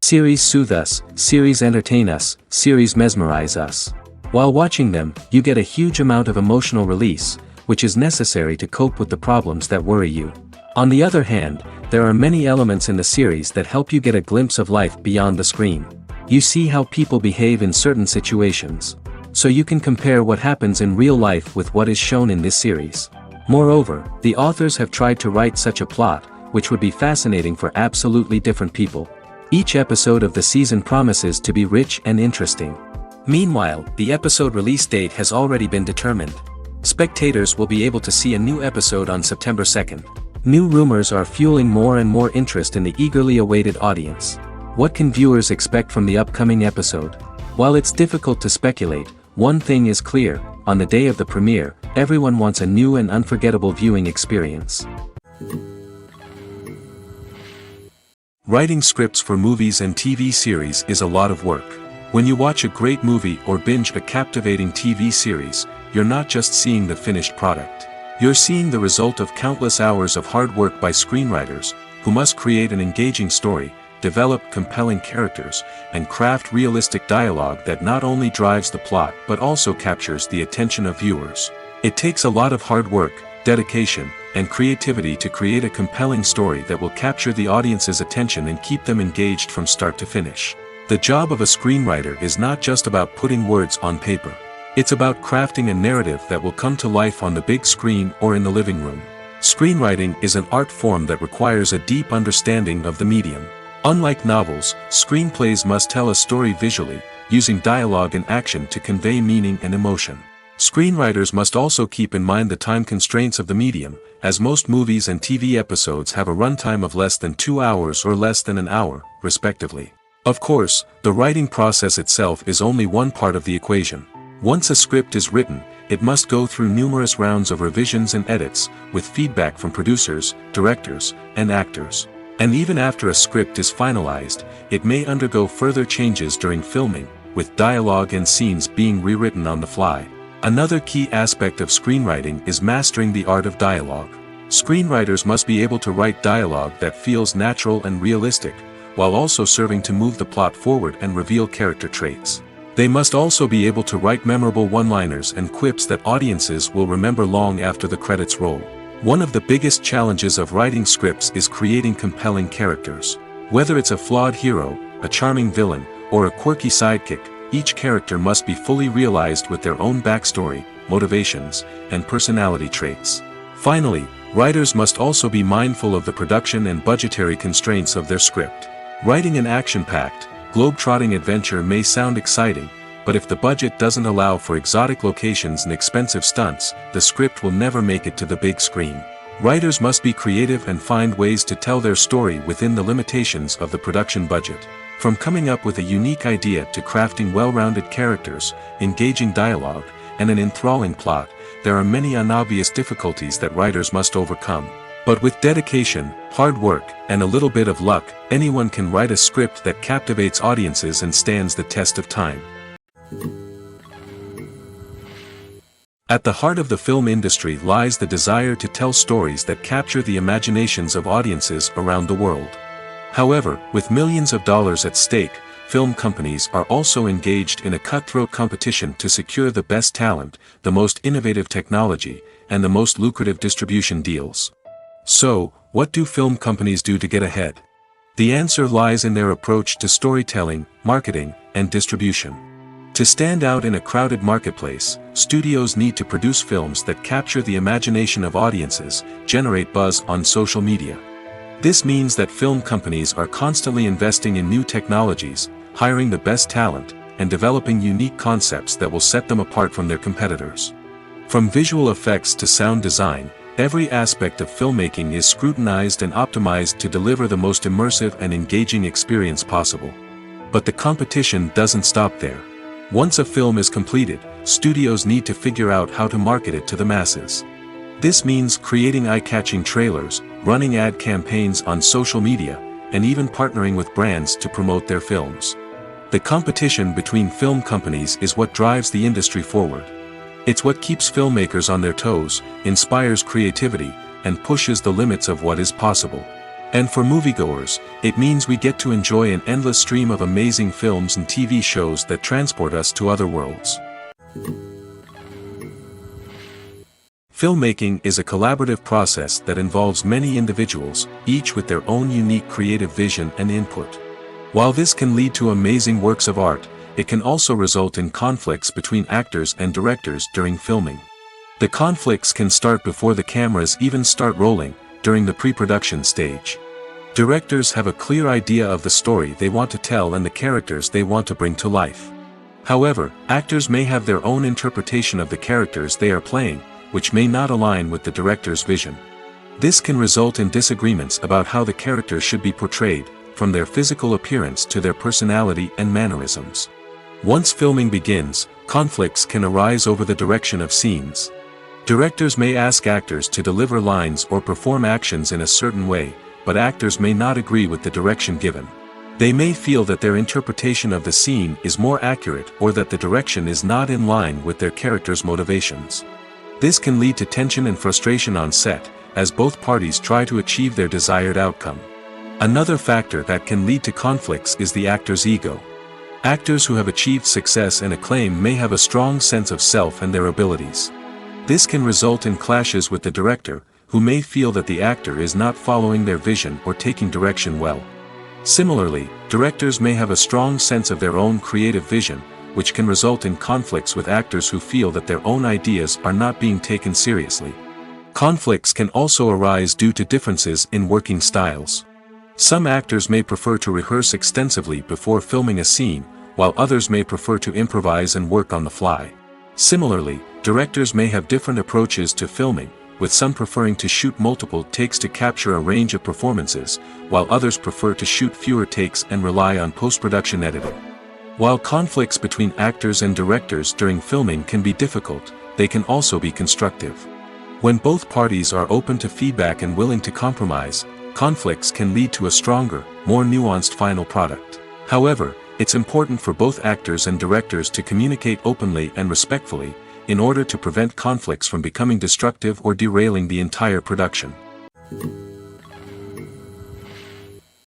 Series soothe us, series entertain us, series mesmerize us. While watching them, you get a huge amount of emotional release, which is necessary to cope with the problems that worry you. On the other hand, there are many elements in the series that help you get a glimpse of life beyond the screen. You see how people behave in certain situations. So you can compare what happens in real life with what is shown in this series. Moreover, the authors have tried to write such a plot, which would be fascinating for absolutely different people. Each episode of the season promises to be rich and interesting. Meanwhile, the episode release date has already been determined. Spectators will be able to see a new episode on September 2nd. New rumors are fueling more and more interest in the eagerly awaited audience. What can viewers expect from the upcoming episode? While it's difficult to speculate, one thing is clear: on the day of the premiere, everyone wants a new and unforgettable viewing experience. Writing scripts for movies and TV series is a lot of work. When you watch a great movie or binge a captivating TV series, you're not just seeing the finished product. You're seeing the result of countless hours of hard work by screenwriters, who must create an engaging story, develop compelling characters, and craft realistic dialogue that not only drives the plot but also captures the attention of viewers. It takes a lot of hard work, dedication, and creativity to create a compelling story that will capture the audience's attention and keep them engaged from start to finish. The job of a screenwriter is not just about putting words on paper. It's about crafting a narrative that will come to life on the big screen or in the living room. Screenwriting is an art form that requires a deep understanding of the medium. Unlike novels, screenplays must tell a story visually, using dialogue and action to convey meaning and emotion. Screenwriters must also keep in mind the time constraints of the medium, as most movies and TV episodes have a runtime of less than 2 hours or less than an hour, respectively. Of course, the writing process itself is only one part of the equation. Once a script is written, it must go through numerous rounds of revisions and edits, with feedback from producers, directors, and actors. And even after a script is finalized, it may undergo further changes during filming, with dialogue and scenes being rewritten on the fly. Another key aspect of screenwriting is mastering the art of dialogue. Screenwriters must be able to write dialogue that feels natural and realistic, while also serving to move the plot forward and reveal character traits. They must also be able to write memorable one-liners and quips that audiences will remember long after the credits roll. One of the biggest challenges of writing scripts is creating compelling characters. Whether it's a flawed hero, a charming villain, or a quirky sidekick, each character must be fully realized with their own backstory, motivations, and personality traits. Finally, writers must also be mindful of the production and budgetary constraints of their script. Writing an action-packed, globe-trotting adventure may sound exciting, but if the budget doesn't allow for exotic locations and expensive stunts, the script will never make it to the big screen. Writers must be creative and find ways to tell their story within the limitations of the production budget. From coming up with a unique idea to crafting well-rounded characters, engaging dialogue, and an enthralling plot, there are many unobvious difficulties that writers must overcome. But with dedication, hard work, and a little bit of luck, anyone can write a script that captivates audiences and stands the test of time. At the heart of the film industry lies the desire to tell stories that capture the imaginations of audiences around the world. However, with millions of dollars at stake, film companies are also engaged in a cutthroat competition to secure the best talent, the most innovative technology, and the most lucrative distribution deals. So, what do film companies do to get ahead? The answer lies in their approach to storytelling, marketing, and distribution. To stand out in a crowded marketplace, studios need to produce films that capture the imagination of audiences, generate buzz on social media. This means that film companies are constantly investing in new technologies, hiring the best talent, and developing unique concepts that will set them apart from their competitors. From visual effects to sound design, every aspect of filmmaking is scrutinized and optimized to deliver the most immersive and engaging experience possible. But the competition doesn't stop there. Once a film is completed, studios need to figure out how to market it to the masses. This means creating eye-catching trailers, running ad campaigns on social media, and even partnering with brands to promote their films. The competition between film companies is what drives the industry forward. It's what keeps filmmakers on their toes, inspires creativity, and pushes the limits of what is possible. And for moviegoers, it means we get to enjoy an endless stream of amazing films and TV shows that transport us to other worlds. Filmmaking is a collaborative process that involves many individuals, each with their own unique creative vision and input. While this can lead to amazing works of art, it can also result in conflicts between actors and directors during filming. The conflicts can start before the cameras even start rolling, during the pre-production stage. Directors have a clear idea of the story they want to tell and the characters they want to bring to life. However, actors may have their own interpretation of the characters they are playing, which may not align with the director's vision. This can result in disagreements about how the characters should be portrayed, from their physical appearance to their personality and mannerisms. Once filming begins, conflicts can arise over the direction of scenes. Directors may ask actors to deliver lines or perform actions in a certain way, but actors may not agree with the direction given. They may feel that their interpretation of the scene is more accurate or that the direction is not in line with their character's motivations. This can lead to tension and frustration on set, as both parties try to achieve their desired outcome. Another factor that can lead to conflicts is the actor's ego. Actors who have achieved success and acclaim may have a strong sense of self and their abilities. This can result in clashes with the director, who may feel that the actor is not following their vision or taking direction well. Similarly, directors may have a strong sense of their own creative vision, which can result in conflicts with actors who feel that their own ideas are not being taken seriously. Conflicts can also arise due to differences in working styles. Some actors may prefer to rehearse extensively before filming a scene, while others may prefer to improvise and work on the fly. Similarly, directors may have different approaches to filming, with some preferring to shoot multiple takes to capture a range of performances, while others prefer to shoot fewer takes and rely on post-production editing. While conflicts between actors and directors during filming can be difficult, they can also be constructive. When both parties are open to feedback and willing to compromise, conflicts can lead to a stronger, more nuanced final product. However, it's important for both actors and directors to communicate openly and respectfully, in order to prevent conflicts from becoming destructive or derailing the entire production.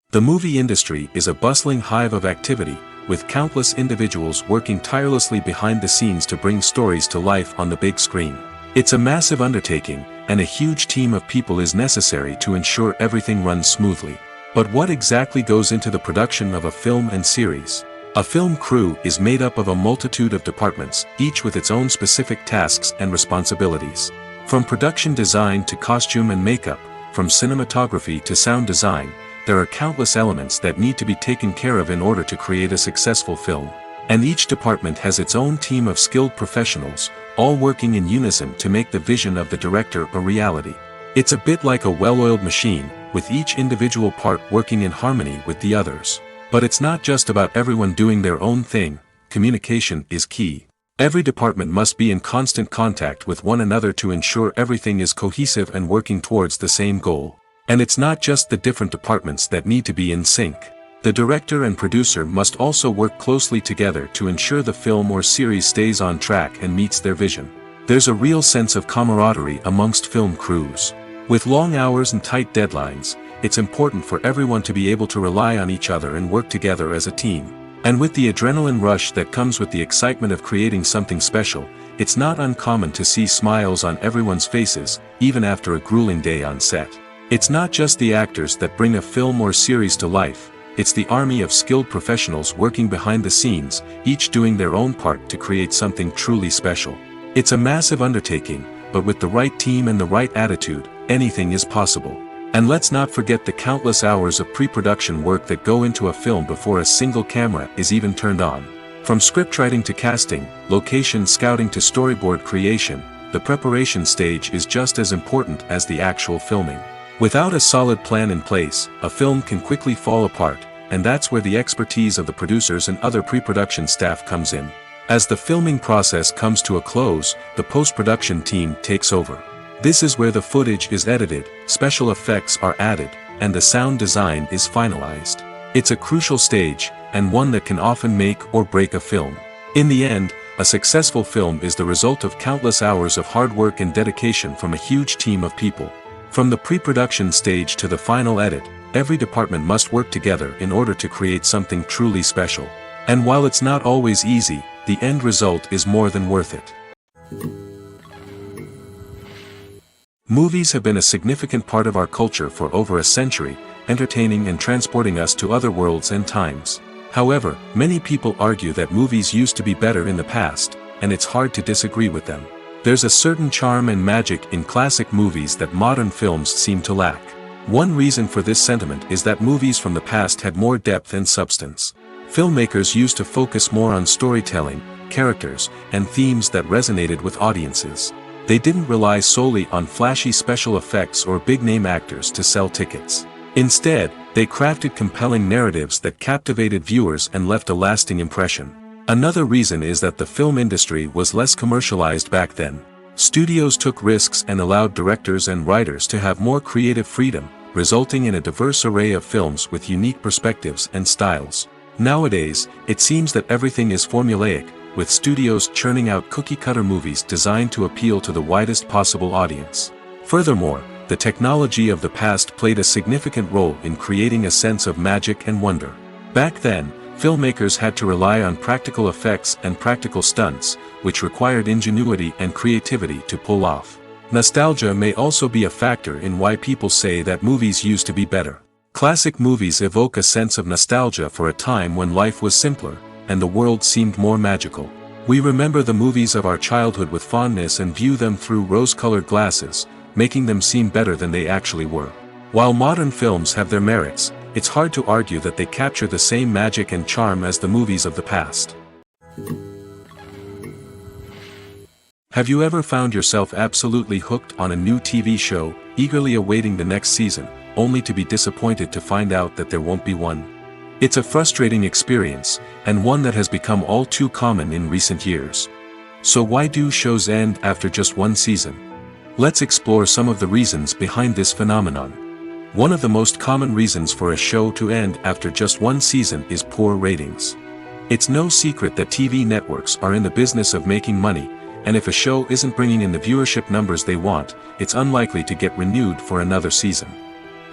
The movie industry is a bustling hive of activity, with countless individuals working tirelessly behind the scenes to bring stories to life on the big screen. It's a massive undertaking, and a huge team of people is necessary to ensure everything runs smoothly. But what exactly goes into the production of a film and series? A film crew is made up of a multitude of departments, each with its own specific tasks and responsibilities. From production design to costume and makeup, from cinematography to sound design, there are countless elements that need to be taken care of in order to create a successful film. And each department has its own team of skilled professionals, all working in unison to make the vision of the director a reality. It's a bit like a well-oiled machine, with each individual part working in harmony with the others. But it's not just about everyone doing their own thing. Communication is key. Every department must be in constant contact with one another to ensure everything is cohesive and working towards the same goal. And it's not just the different departments that need to be in sync. The director and producer must also work closely together to ensure the film or series stays on track and meets their vision. There's a real sense of camaraderie amongst film crews. With long hours and tight deadlines, it's important for everyone to be able to rely on each other and work together as a team. And with the adrenaline rush that comes with the excitement of creating something special, it's not uncommon to see smiles on everyone's faces, even after a grueling day on set. It's not just the actors that bring a film or series to life, it's the army of skilled professionals working behind the scenes, each doing their own part to create something truly special. It's a massive undertaking, but with the right team and the right attitude, anything is possible. And let's not forget the countless hours of pre-production work that go into a film before a single camera is even turned on. From scriptwriting to casting, location scouting to storyboard creation, the preparation stage is just as important as the actual filming. Without a solid plan in place, a film can quickly fall apart, and that's where the expertise of the producers and other pre-production staff comes in. As the filming process comes to a close, the post-production team takes over. This is where the footage is edited, special effects are added, and the sound design is finalized. It's a crucial stage, and one that can often make or break a film. In the end, a successful film is the result of countless hours of hard work and dedication from a huge team of people. From the pre-production stage to the final edit, every department must work together in order to create something truly special. And while it's not always easy, the end result is more than worth it. Movies have been a significant part of our culture for over a century, entertaining and transporting us to other worlds and times. However, many people argue that movies used to be better in the past, and it's hard to disagree with them. There's a certain charm and magic in classic movies that modern films seem to lack. One reason for this sentiment is that movies from the past had more depth and substance. Filmmakers used to focus more on storytelling, characters, and themes that resonated with audiences. They didn't rely solely on flashy special effects or big-name actors to sell tickets. Instead, they crafted compelling narratives that captivated viewers and left a lasting impression. Another reason is that the film industry was less commercialized back then. Studios took risks and allowed directors and writers to have more creative freedom, resulting in a diverse array of films with unique perspectives and styles. Nowadays, it seems that everything is formulaic, with studios churning out cookie-cutter movies designed to appeal to the widest possible audience. Furthermore, the technology of the past played a significant role in creating a sense of magic and wonder. Back then, filmmakers had to rely on practical effects and practical stunts, which required ingenuity and creativity to pull off. Nostalgia may also be a factor in why people say that movies used to be better. Classic movies evoke a sense of nostalgia for a time when life was simpler, and the world seemed more magical. We remember the movies of our childhood with fondness and view them through rose-colored glasses, making them seem better than they actually were. While modern films have their merits, it's hard to argue that they capture the same magic and charm as the movies of the past. Have you ever found yourself absolutely hooked on a new TV show, eagerly awaiting the next season, only to be disappointed to find out that there won't be one? It's a frustrating experience, and one that has become all too common in recent years. So why do shows end after just one season? Let's explore some of the reasons behind this phenomenon. One of the most common reasons for a show to end after just one season is poor ratings. It's no secret that TV networks are in the business of making money, and if a show isn't bringing in the viewership numbers they want, it's unlikely to get renewed for another season.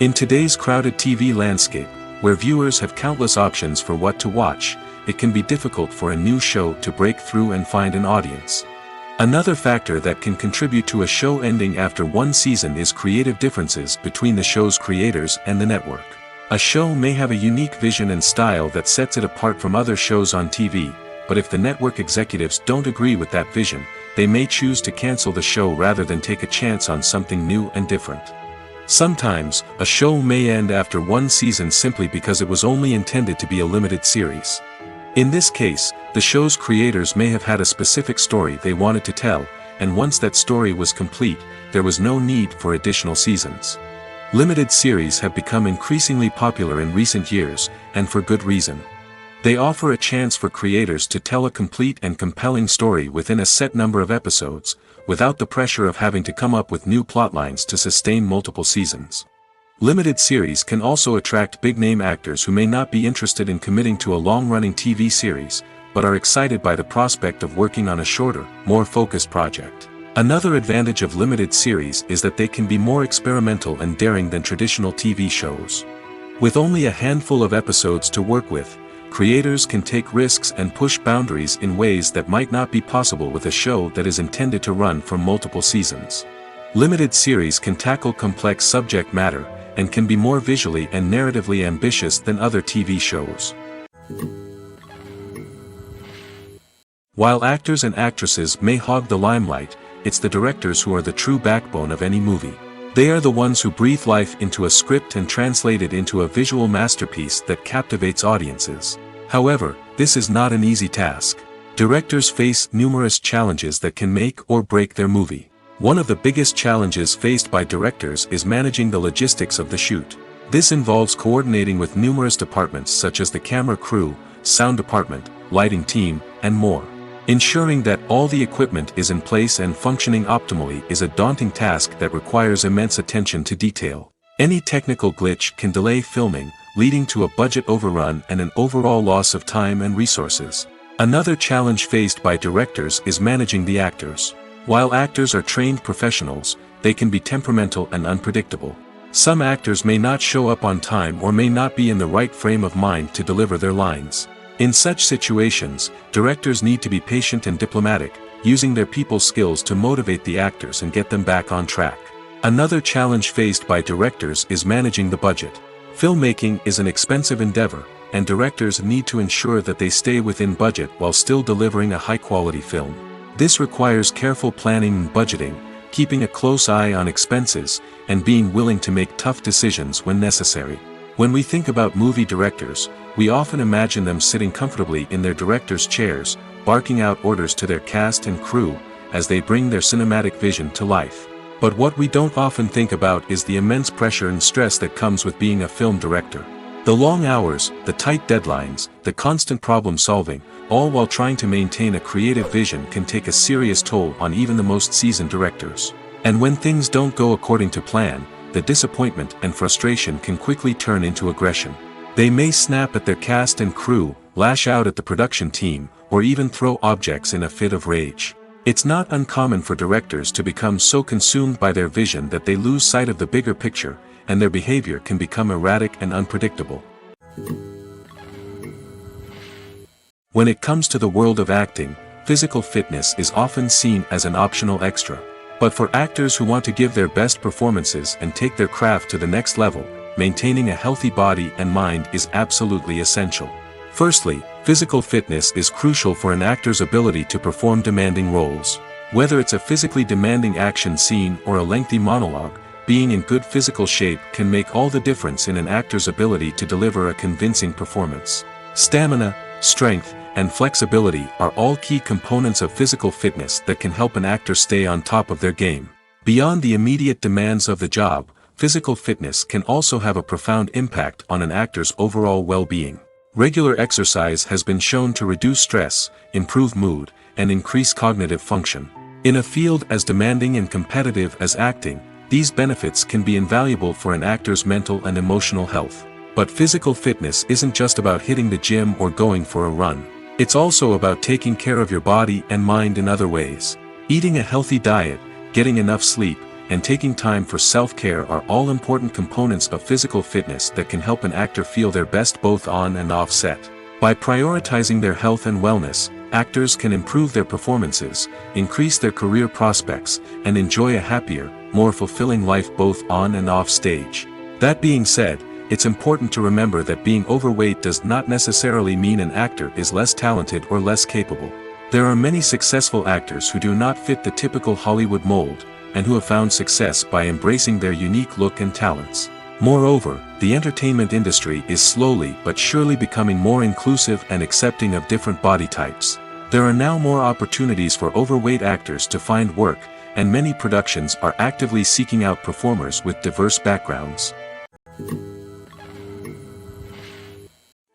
In today's crowded TV landscape, where viewers have countless options for what to watch, it can be difficult for a new show to break through and find an audience. Another factor that can contribute to a show ending after one season is creative differences between the show's creators and the network. A show may have a unique vision and style that sets it apart from other shows on TV, but if the network executives don't agree with that vision, they may choose to cancel the show rather than take a chance on something new and different. Sometimes, a show may end after one season simply because it was only intended to be a limited series. In this case, the show's creators may have had a specific story they wanted to tell, and once that story was complete, there was no need for additional seasons. Limited series have become increasingly popular in recent years, and for good reason. They offer a chance for creators to tell a complete and compelling story within a set number of episodes, without the pressure of having to come up with new plotlines to sustain multiple seasons. Limited series can also attract big-name actors who may not be interested in committing to a long-running TV series, but are excited by the prospect of working on a shorter, more focused project. Another advantage of limited series is that they can be more experimental and daring than traditional TV shows. With only a handful of episodes to work with, creators can take risks and push boundaries in ways that might not be possible with a show that is intended to run for multiple seasons. Limited series can tackle complex subject matter, and can be more visually and narratively ambitious than other TV shows. While actors and actresses may hog the limelight, it's the directors who are the true backbone of any movie. They are the ones who breathe life into a script and translate it into a visual masterpiece that captivates audiences. However, this is not an easy task. Directors face numerous challenges that can make or break their movie. One of the biggest challenges faced by directors is managing the logistics of the shoot. This involves coordinating with numerous departments such as the camera crew, sound department, lighting team, and more. Ensuring that all the equipment is in place and functioning optimally is a daunting task that requires immense attention to detail. Any technical glitch can delay filming, leading to a budget overrun and an overall loss of time and resources. Another challenge faced by directors is managing the actors. While actors are trained professionals, they can be temperamental and unpredictable. Some actors may not show up on time or may not be in the right frame of mind to deliver their lines. In such situations, directors need to be patient and diplomatic, using their people skills to motivate the actors and get them back on track. Another challenge faced by directors is managing the budget. Filmmaking is an expensive endeavor, and directors need to ensure that they stay within budget while still delivering a high-quality film. This requires careful planning and budgeting, keeping a close eye on expenses, and being willing to make tough decisions when necessary. When we think about movie directors, we often imagine them sitting comfortably in their director's chairs, barking out orders to their cast and crew, as they bring their cinematic vision to life. But what we don't often think about is the immense pressure and stress that comes with being a film director. The long hours, the tight deadlines, the constant problem solving, all while trying to maintain a creative vision can take a serious toll on even the most seasoned directors. And when things don't go according to plan, the disappointment and frustration can quickly turn into aggression. They may snap at their cast and crew, lash out at the production team, or even throw objects in a fit of rage. It's not uncommon for directors to become so consumed by their vision that they lose sight of the bigger picture, and their behavior can become erratic and unpredictable. When it comes to the world of acting, physical fitness is often seen as an optional extra. But for actors who want to give their best performances and take their craft to the next level, maintaining a healthy body and mind is absolutely essential. Firstly, physical fitness is crucial for an actor's ability to perform demanding roles. Whether it's a physically demanding action scene or a lengthy monologue, being in good physical shape can make all the difference in an actor's ability to deliver a convincing performance. Stamina, strength, and flexibility are all key components of physical fitness that can help an actor stay on top of their game. Beyond the immediate demands of the job, physical fitness can also have a profound impact on an actor's overall well-being. Regular exercise has been shown to reduce stress, improve mood, and increase cognitive function. In a field as demanding and competitive as acting, these benefits can be invaluable for an actor's mental and emotional health. But physical fitness isn't just about hitting the gym or going for a run. It's also about taking care of your body and mind in other ways. Eating a healthy diet, getting enough sleep, and taking time for self-care are all important components of physical fitness that can help an actor feel their best both on and off set. By prioritizing their health and wellness, actors can improve their performances, increase their career prospects, and enjoy a happier, more fulfilling life both on and off stage. That being said, it's important to remember that being overweight does not necessarily mean an actor is less talented or less capable. There are many successful actors who do not fit the typical Hollywood mold, and who have found success by embracing their unique look and talents. Moreover, the entertainment industry is slowly but surely becoming more inclusive and accepting of different body types. There are now more opportunities for overweight actors to find work, and many productions are actively seeking out performers with diverse backgrounds.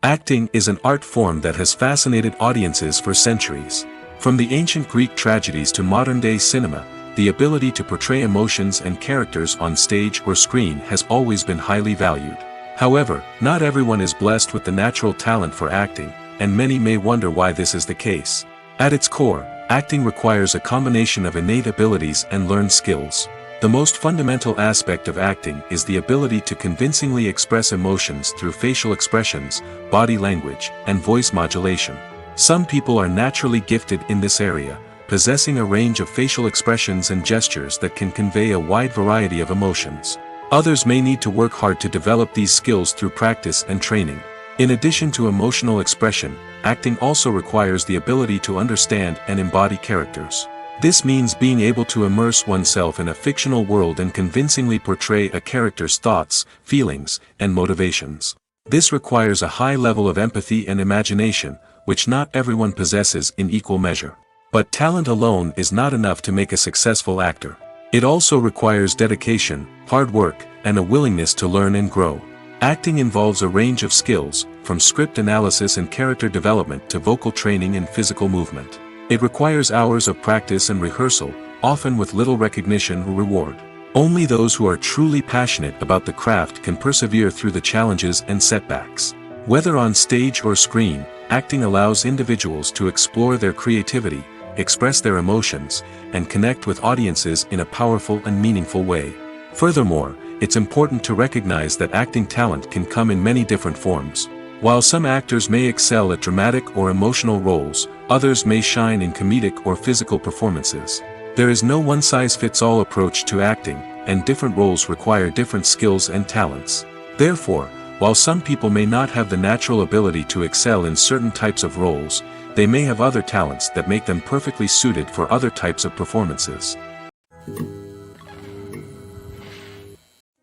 Acting is an art form that has fascinated audiences for centuries. From the ancient Greek tragedies to modern-day cinema, the ability to portray emotions and characters on stage or screen has always been highly valued. However, not everyone is blessed with the natural talent for acting, and many may wonder why this is the case. At its core, acting requires a combination of innate abilities and learned skills. The most fundamental aspect of acting is the ability to convincingly express emotions through facial expressions, body language, and voice modulation. Some people are naturally gifted in this area, possessing a range of facial expressions and gestures that can convey a wide variety of emotions. Others may need to work hard to develop these skills through practice and training. In addition to emotional expression, acting also requires the ability to understand and embody characters. This means being able to immerse oneself in a fictional world and convincingly portray a character's thoughts, feelings, and motivations. This requires a high level of empathy and imagination, which not everyone possesses in equal measure. But talent alone is not enough to make a successful actor. It also requires dedication, hard work, and a willingness to learn and grow. Acting involves a range of skills, from script analysis and character development to vocal training and physical movement. It requires hours of practice and rehearsal, often with little recognition or reward. Only those who are truly passionate about the craft can persevere through the challenges and setbacks. Whether on stage or screen, acting allows individuals to explore their creativity, express their emotions, and connect with audiences in a powerful and meaningful way. Furthermore, it's important to recognize that acting talent can come in many different forms. While some actors may excel at dramatic or emotional roles, others may shine in comedic or physical performances. There is no one-size-fits-all approach to acting, and different roles require different skills and talents. Therefore, while some people may not have the natural ability to excel in certain types of roles, they may have other talents that make them perfectly suited for other types of performances.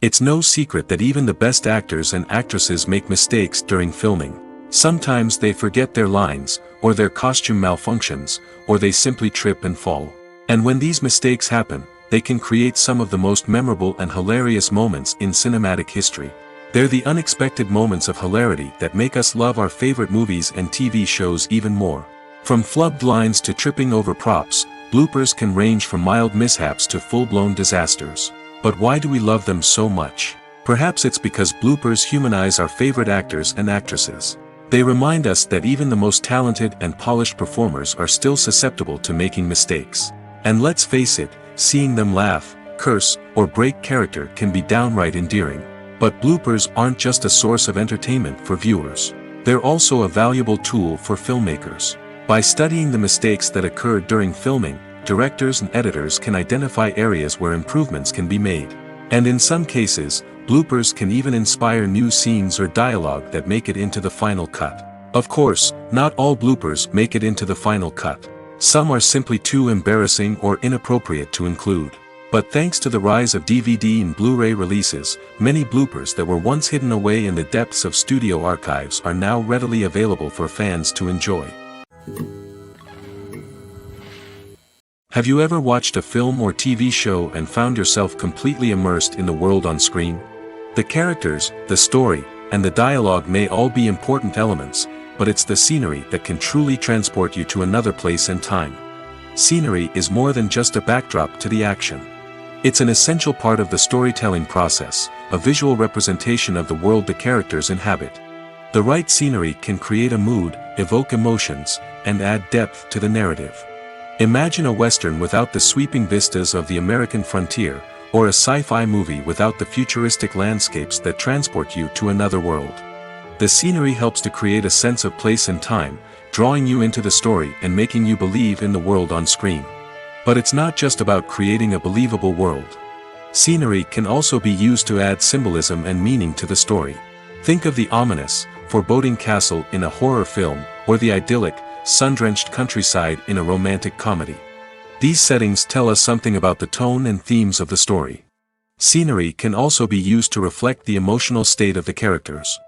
It's no secret that even the best actors and actresses make mistakes during filming. Sometimes they forget their lines, or their costume malfunctions, or they simply trip and fall. And when these mistakes happen, they can create some of the most memorable and hilarious moments in cinematic history. They're the unexpected moments of hilarity that make us love our favorite movies and TV shows even more. From flubbed lines to tripping over props, bloopers can range from mild mishaps to full-blown disasters. But why do we love them so much? Perhaps it's because bloopers humanize our favorite actors and actresses. They remind us that even the most talented and polished performers are still susceptible to making mistakes. And let's face it, seeing them laugh, curse, or break character can be downright endearing. But bloopers aren't just a source of entertainment for viewers. They're also a valuable tool for filmmakers. By studying the mistakes that occurred during filming, directors and editors can identify areas where improvements can be made. And in some cases, bloopers can even inspire new scenes or dialogue that make it into the final cut. Of course, not all bloopers make it into the final cut. Some are simply too embarrassing or inappropriate to include. But thanks to the rise of DVD and Blu-ray releases, many bloopers that were once hidden away in the depths of studio archives are now readily available for fans to enjoy. Have you ever watched a film or TV show and found yourself completely immersed in the world on screen? The characters, the story, and the dialogue may all be important elements, but it's the scenery that can truly transport you to another place and time. Scenery is more than just a backdrop to the action. It's an essential part of the storytelling process, a visual representation of the world the characters inhabit. The right scenery can create a mood, evoke emotions, and add depth to the narrative. Imagine a Western without the sweeping vistas of the American frontier, or a sci-fi movie without the futuristic landscapes that transport you to another world. The scenery helps to create a sense of place and time, drawing you into the story and making you believe in the world on screen. But it's not just about creating a believable world. Scenery can also be used to add symbolism and meaning to the story. Think of the ominous, foreboding castle in a horror film, or the idyllic, sun-drenched countryside in a romantic comedy. These settings tell us something about the tone and themes of the story. Scenery can also be used to reflect the emotional state of the characters.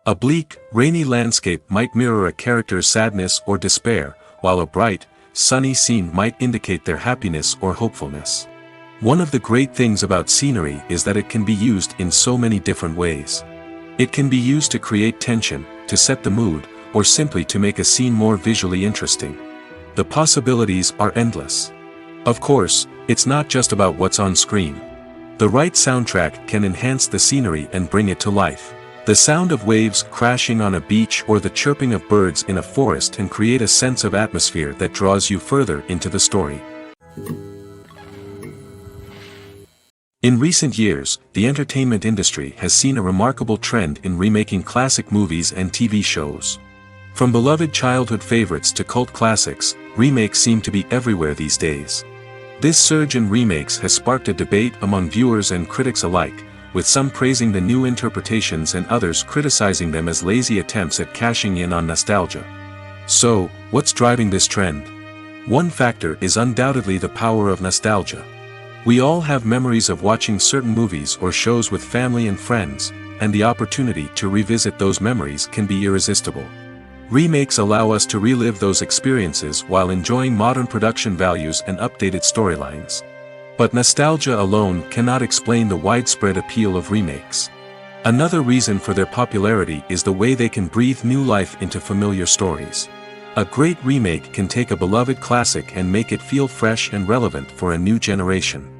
A bleak, rainy landscape might mirror a character's sadness or despair, while a bright, sunny scene might indicate their happiness or hopefulness. One of the great things about scenery is that it can be used in so many different ways. It can be used to create tension, to set the mood, or simply to make a scene more visually interesting. The possibilities are endless. Of course, it's not just about what's on screen. The right soundtrack can enhance the scenery and bring it to life. The sound of waves crashing on a beach or the chirping of birds in a forest can create a sense of atmosphere that draws you further into the story. In recent years, the entertainment industry has seen a remarkable trend in remaking classic movies and TV shows. From beloved childhood favorites to cult classics, remakes seem to be everywhere these days. This surge in remakes has sparked a debate among viewers and critics alike, with some praising the new interpretations and others criticizing them as lazy attempts at cashing in on nostalgia. So, what's driving this trend? One factor is undoubtedly the power of nostalgia. We all have memories of watching certain movies or shows with family and friends, and the opportunity to revisit those memories can be irresistible. Remakes allow us to relive those experiences while enjoying modern production values and updated storylines. But nostalgia alone cannot explain the widespread appeal of remakes. Another reason for their popularity is the way they can breathe new life into familiar stories. A great remake can take a beloved classic and make it feel fresh and relevant for a new generation.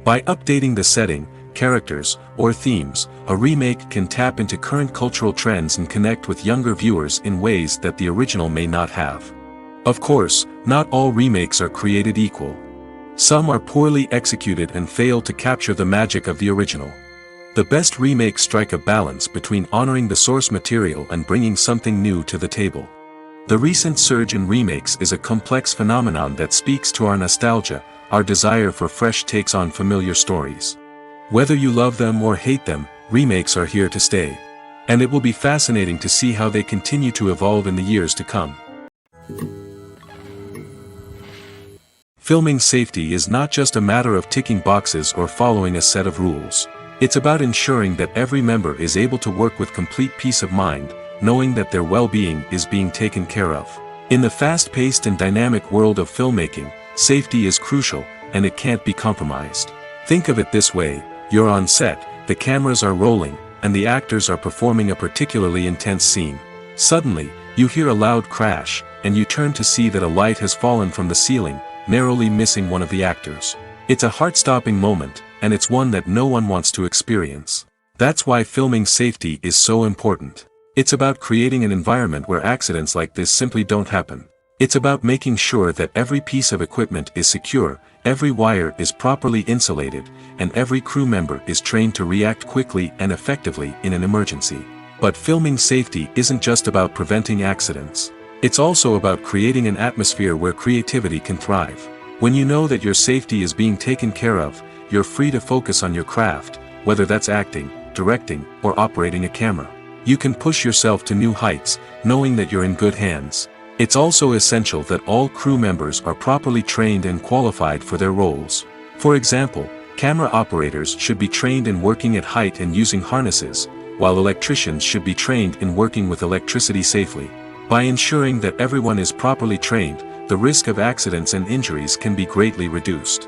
By updating the setting, characters, or themes, a remake can tap into current cultural trends and connect with younger viewers in ways that the original may not have. Of course, not all remakes are created equal. Some are poorly executed and fail to capture the magic of the original. The best remakes strike a balance between honoring the source material and bringing something new to the table. The recent surge in remakes is a complex phenomenon that speaks to our nostalgia, our desire for fresh takes on familiar stories. Whether you love them or hate them, remakes are here to stay. And it will be fascinating to see how they continue to evolve in the years to come. Filming safety is not just a matter of ticking boxes or following a set of rules. It's about ensuring that every member is able to work with complete peace of mind, knowing that their well-being is being taken care of. In the fast-paced and dynamic world of filmmaking, safety is crucial, and it can't be compromised. Think of it this way: you're on set, the cameras are rolling, and the actors are performing a particularly intense scene. Suddenly, you hear a loud crash, and you turn to see that a light has fallen from the ceiling, narrowly missing one of the actors. It's a heart-stopping moment, and it's one that no one wants to experience. That's why filming safety is so important. It's about creating an environment where accidents like this simply don't happen. It's about making sure that every piece of equipment is secure, every wire is properly insulated, and every crew member is trained to react quickly and effectively in an emergency. But filming safety isn't just about preventing accidents. It's also about creating an atmosphere where creativity can thrive. When you know that your safety is being taken care of, you're free to focus on your craft, whether that's acting, directing, or operating a camera. You can push yourself to new heights, knowing that you're in good hands. It's also essential that all crew members are properly trained and qualified for their roles. For example, camera operators should be trained in working at height and using harnesses, while electricians should be trained in working with electricity safely. By ensuring that everyone is properly trained, the risk of accidents and injuries can be greatly reduced.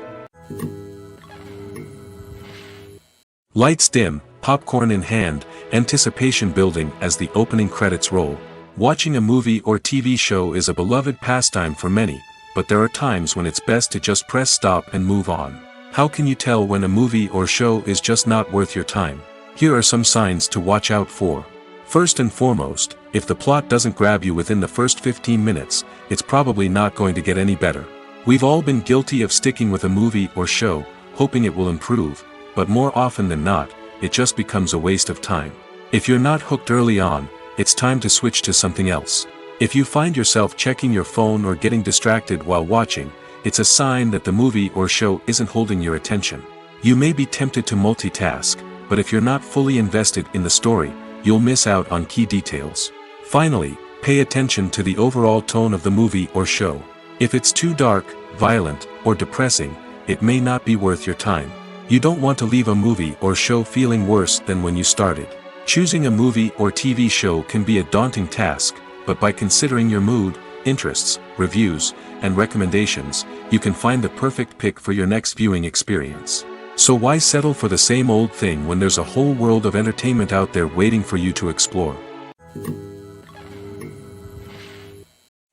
Lights dim, popcorn in hand, anticipation building as the opening credits roll. Watching a movie or TV show is a beloved pastime for many, but there are times when it's best to just press stop and move on. How can you tell when a movie or show is just not worth your time? Here are some signs to watch out for. First and foremost, if the plot doesn't grab you within the first 15 minutes, it's probably not going to get any better. We've all been guilty of sticking with a movie or show, hoping it will improve, but more often than not, it just becomes a waste of time. If you're not hooked early on, it's time to switch to something else. If you find yourself checking your phone or getting distracted while watching, it's a sign that the movie or show isn't holding your attention. You may be tempted to multitask, but if you're not fully invested in the story, you'll miss out on key details. Finally, pay attention to the overall tone of the movie or show. If it's too dark, violent, or depressing, it may not be worth your time. You don't want to leave a movie or show feeling worse than when you started. Choosing a movie or TV show can be a daunting task, but by considering your mood, interests, reviews, and recommendations, you can find the perfect pick for your next viewing experience. So why settle for the same old thing when there's a whole world of entertainment out there waiting for you to explore?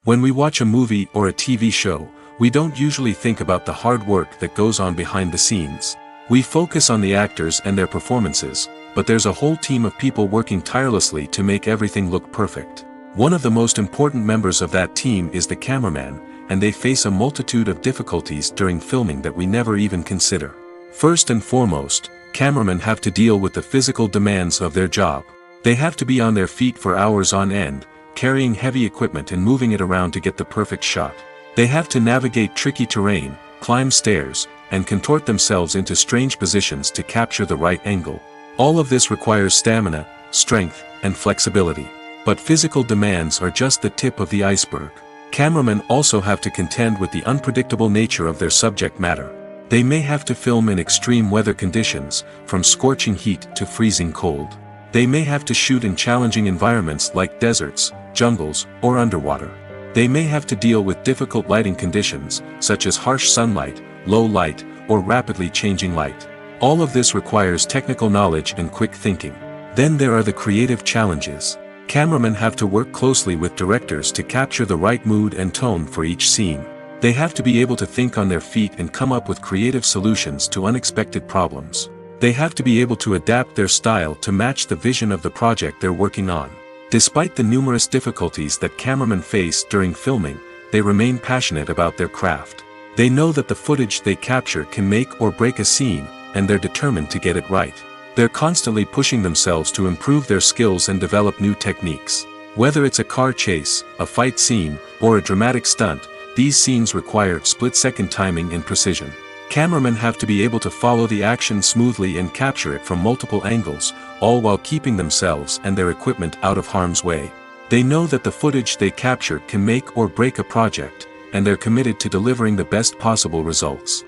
When we watch a movie or a TV show, we don't usually think about the hard work that goes on behind the scenes. We focus on the actors and their performances, but there's a whole team of people working tirelessly to make everything look perfect. One of the most important members of that team is the cameraman, and they face a multitude of difficulties during filming that we never even consider. First and foremost, cameramen have to deal with the physical demands of their job. They have to be on their feet for hours on end, carrying heavy equipment and moving it around to get the perfect shot. They have to navigate tricky terrain, climb stairs, and contort themselves into strange positions to capture the right angle. All of this requires stamina, strength, and flexibility. But physical demands are just the tip of the iceberg. Cameramen also have to contend with the unpredictable nature of their subject matter. They may have to film in extreme weather conditions, from scorching heat to freezing cold. They may have to shoot in challenging environments like deserts, jungles, or underwater. They may have to deal with difficult lighting conditions, such as harsh sunlight, low light, or rapidly changing light. All of this requires technical knowledge and quick thinking. Then there are the creative challenges. Cameramen have to work closely with directors to capture the right mood and tone for each scene. They have to be able to think on their feet and come up with creative solutions to unexpected problems. They have to be able to adapt their style to match the vision of the project they're working on. Despite the numerous difficulties that cameramen face during filming, they remain passionate about their craft. They know that the footage they capture can make or break a scene, and they're determined to get it right. They're constantly pushing themselves to improve their skills and develop new techniques. Whether it's a car chase, a fight scene, or a dramatic stunt, these scenes require split-second timing and precision. Cameramen have to be able to follow the action smoothly and capture it from multiple angles, all while keeping themselves and their equipment out of harm's way. They know that the footage they capture can make or break a project, and they're committed to delivering the best possible results.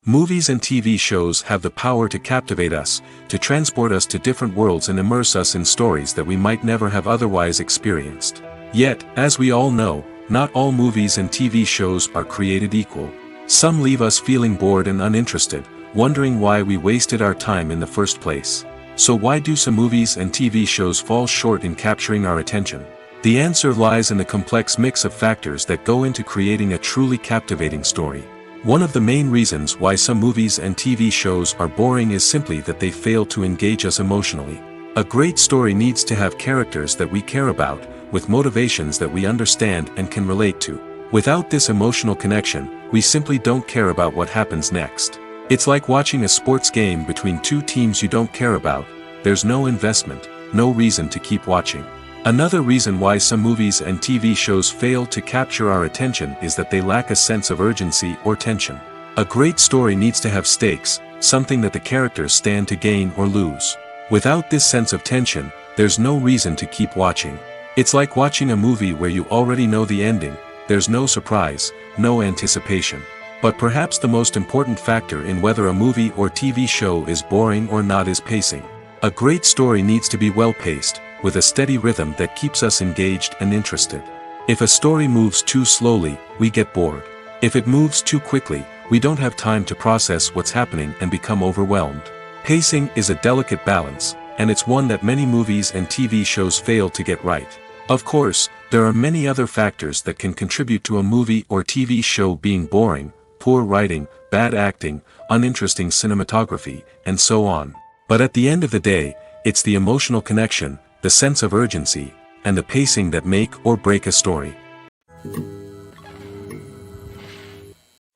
Movies and TV shows have the power to captivate us, to transport us to different worlds and immerse us in stories that we might never have otherwise experienced. Yet, as we all know, not all movies and TV shows are created equal. Some leave us feeling bored and uninterested, wondering why we wasted our time in the first place. So why do some movies and TV shows fall short in capturing our attention? The answer lies in the complex mix of factors that go into creating a truly captivating story. One of the main reasons why some movies and TV shows are boring is simply that they fail to engage us emotionally. A great story needs to have characters that we care about, with motivations that we understand and can relate to. Without this emotional connection, we simply don't care about what happens next. It's like watching a sports game between two teams you don't care about. There's no investment, no reason to keep watching. Another reason why some movies and TV shows fail to capture our attention is that they lack a sense of urgency or tension. A great story needs to have stakes, something that the characters stand to gain or lose. Without this sense of tension, there's no reason to keep watching. It's like watching a movie where you already know the ending. There's no surprise, no anticipation. But perhaps the most important factor in whether a movie or TV show is boring or not is pacing. A great story needs to be well-paced, with a steady rhythm that keeps us engaged and interested. If a story moves too slowly, we get bored. If it moves too quickly, we don't have time to process what's happening and become overwhelmed. Pacing is a delicate balance, and it's one that many movies and TV shows fail to get right. Of course, there are many other factors that can contribute to a movie or TV show being boring: poor writing, bad acting, uninteresting cinematography, and so on. But at the end of the day, it's the emotional connection, the sense of urgency, and the pacing that make or break a story.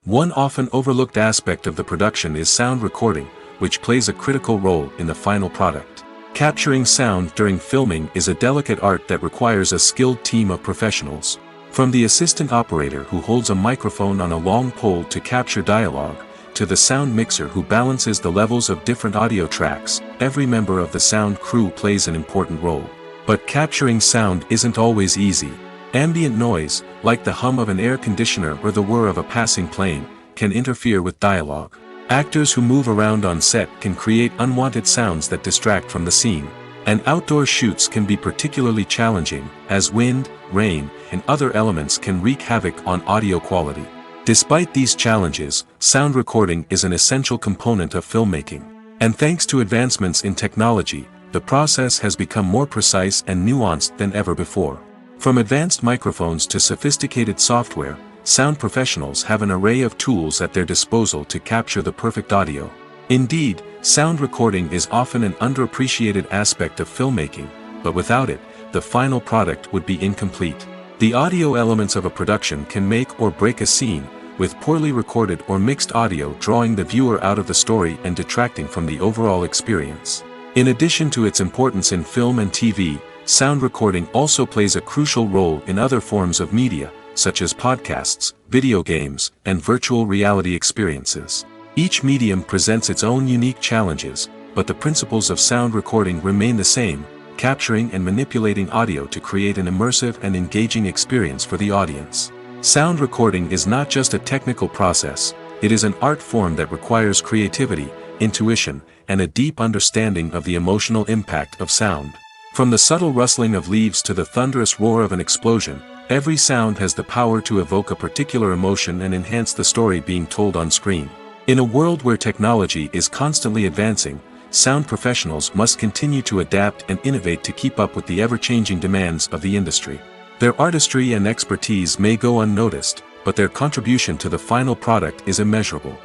One often overlooked aspect of the production is sound recording, which plays a critical role in the final product. Capturing sound during filming is a delicate art that requires a skilled team of professionals. From the assistant operator who holds a microphone on a long pole to capture dialogue, to the sound mixer who balances the levels of different audio tracks, every member of the sound crew plays an important role. But capturing sound isn't always easy. Ambient noise, like the hum of an air conditioner or the whir of a passing plane, can interfere with dialogue. Actors who move around on set can create unwanted sounds that distract from the scene. And outdoor shoots can be particularly challenging, as wind, rain, and other elements can wreak havoc on audio quality. Despite these challenges, sound recording is an essential component of filmmaking. And thanks to advancements in technology, the process has become more precise and nuanced than ever before. From advanced microphones to sophisticated software, sound professionals have an array of tools at their disposal to capture the perfect audio. Indeed, sound recording is often an underappreciated aspect of filmmaking, but without it, the final product would be incomplete. The audio elements of a production can make or break a scene, with poorly recorded or mixed audio drawing the viewer out of the story and detracting from the overall experience. In addition to its importance in film and TV, sound recording also plays a crucial role in other forms of media, such as podcasts, video games, and virtual reality experiences. Each medium presents its own unique challenges, but the principles of sound recording remain the same: capturing and manipulating audio to create an immersive and engaging experience for the audience. Sound recording is not just a technical process, it is an art form that requires creativity, intuition, and a deep understanding of the emotional impact of sound. From the subtle rustling of leaves to the thunderous roar of an explosion, every sound has the power to evoke a particular emotion and enhance the story being told on screen. In a world where technology is constantly advancing, sound professionals must continue to adapt and innovate to keep up with the ever-changing demands of the industry. Their artistry and expertise may go unnoticed, but their contribution to the final product is immeasurable.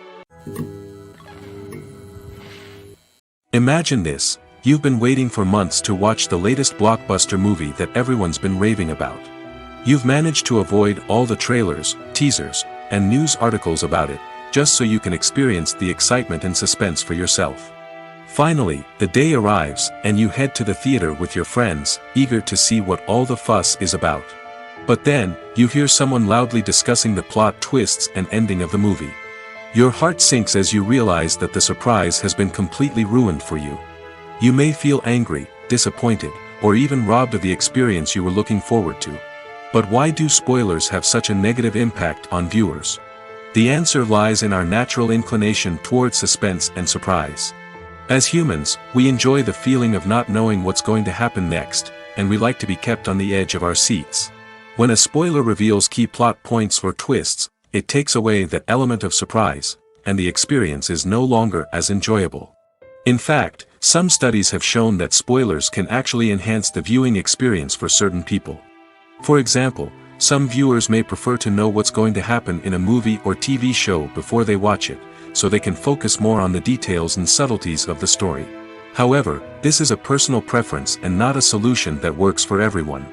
Imagine this: you've been waiting for months to watch the latest blockbuster movie that everyone's been raving about. You've managed to avoid all the trailers, teasers, and news articles about it, just so you can experience the excitement and suspense for yourself. Finally, the day arrives, and you head to the theater with your friends, eager to see what all the fuss is about. But then, you hear someone loudly discussing the plot twists and ending of the movie. Your heart sinks as you realize that the surprise has been completely ruined for you. You may feel angry, disappointed, or even robbed of the experience you were looking forward to. But why do spoilers have such a negative impact on viewers? The answer lies in our natural inclination toward suspense and surprise. As humans, we enjoy the feeling of not knowing what's going to happen next, and we like to be kept on the edge of our seats. When a spoiler reveals key plot points or twists, it takes away that element of surprise, and the experience is no longer as enjoyable. In fact, some studies have shown that spoilers can actually enhance the viewing experience for certain people. For example, some viewers may prefer to know what's going to happen in a movie or TV show before they watch it, so they can focus more on the details and subtleties of the story. However, this is a personal preference and not a solution that works for everyone.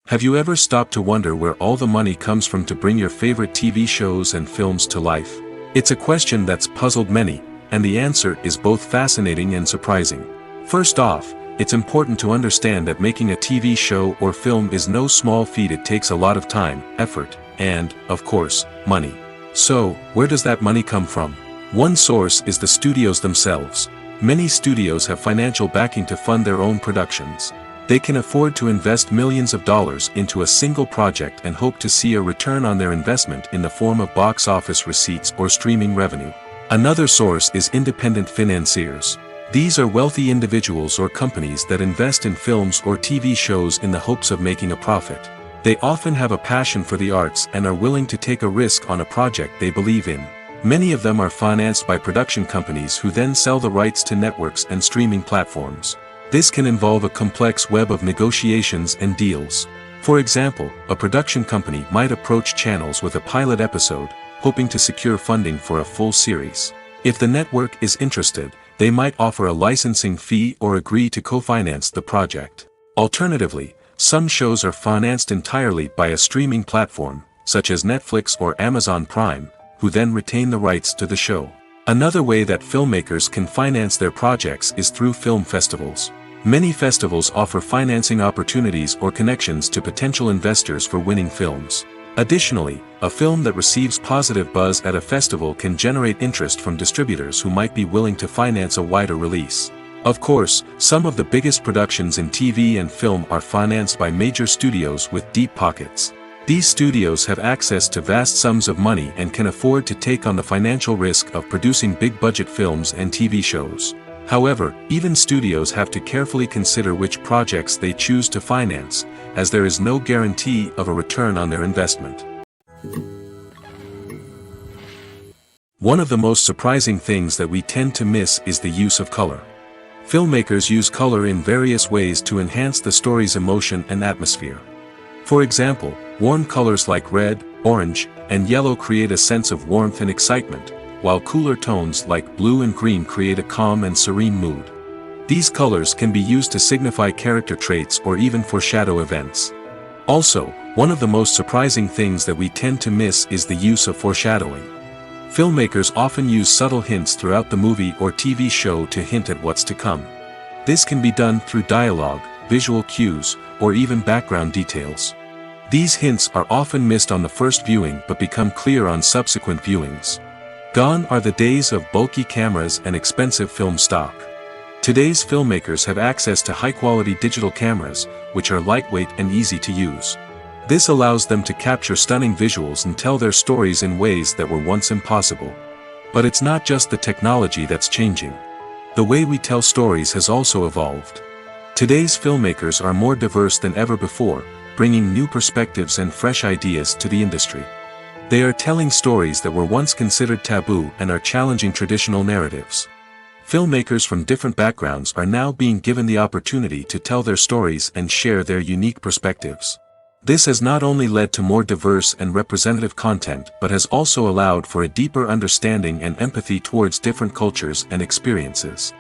Have you ever stopped to wonder where all the money comes from to bring your favorite TV shows and films to life? It's a question that's puzzled many, and the answer is both fascinating and surprising. First off, it's important to understand that making a TV show or film is no small feat. It takes a lot of time, effort, and, of course, money. So, where does that money come from? One source is the studios themselves. Many studios have financial backing to fund their own productions. They can afford to invest millions of dollars into a single project and hope to see a return on their investment in the form of box office receipts or streaming revenue. Another source is independent financiers. These are wealthy individuals or companies that invest in films or TV shows in the hopes of making a profit. They often have a passion for the arts and are willing to take a risk on a project they believe in. Many of them are financed by production companies who then sell the rights to networks and streaming platforms. This can involve a complex web of negotiations and deals. For example, a production company might approach channels with a pilot episode, hoping to secure funding for a full series. If the network is interested, they might offer a licensing fee or agree to co-finance the project. Alternatively, some shows are financed entirely by a streaming platform, such as Netflix or Amazon Prime, who then retain the rights to the show. Another way that filmmakers can finance their projects is through film festivals. Many festivals offer financing opportunities or connections to potential investors for winning films. Additionally, a film that receives positive buzz at a festival can generate interest from distributors who might be willing to finance a wider release. Of course, some of the biggest productions in TV and film are financed by major studios with deep pockets. These studios have access to vast sums of money and can afford to take on the financial risk of producing big-budget films and TV shows. However, even studios have to carefully consider which projects they choose to finance, as there is no guarantee of a return on their investment. One of the most surprising things that we tend to miss is the use of color. Filmmakers use color in various ways to enhance the story's emotion and atmosphere. For example, warm colors like red, orange, and yellow create a sense of warmth and excitement, while cooler tones like blue and green create a calm and serene mood. These colors can be used to signify character traits or even foreshadow events. Also, one of the most surprising things that we tend to miss is the use of foreshadowing. Filmmakers often use subtle hints throughout the movie or TV show to hint at what's to come. This can be done through dialogue, visual cues, or even background details. These hints are often missed on the first viewing but become clear on subsequent viewings. Gone are the days of bulky cameras and expensive film stock. Today's filmmakers have access to high-quality digital cameras, which are lightweight and easy to use. This allows them to capture stunning visuals and tell their stories in ways that were once impossible. But it's not just the technology that's changing. The way we tell stories has also evolved. Today's filmmakers are more diverse than ever before, bringing new perspectives and fresh ideas to the industry. They are telling stories that were once considered taboo and are challenging traditional narratives. Filmmakers from different backgrounds are now being given the opportunity to tell their stories and share their unique perspectives. This has not only led to more diverse and representative content but has also allowed for a deeper understanding and empathy towards different cultures and experiences.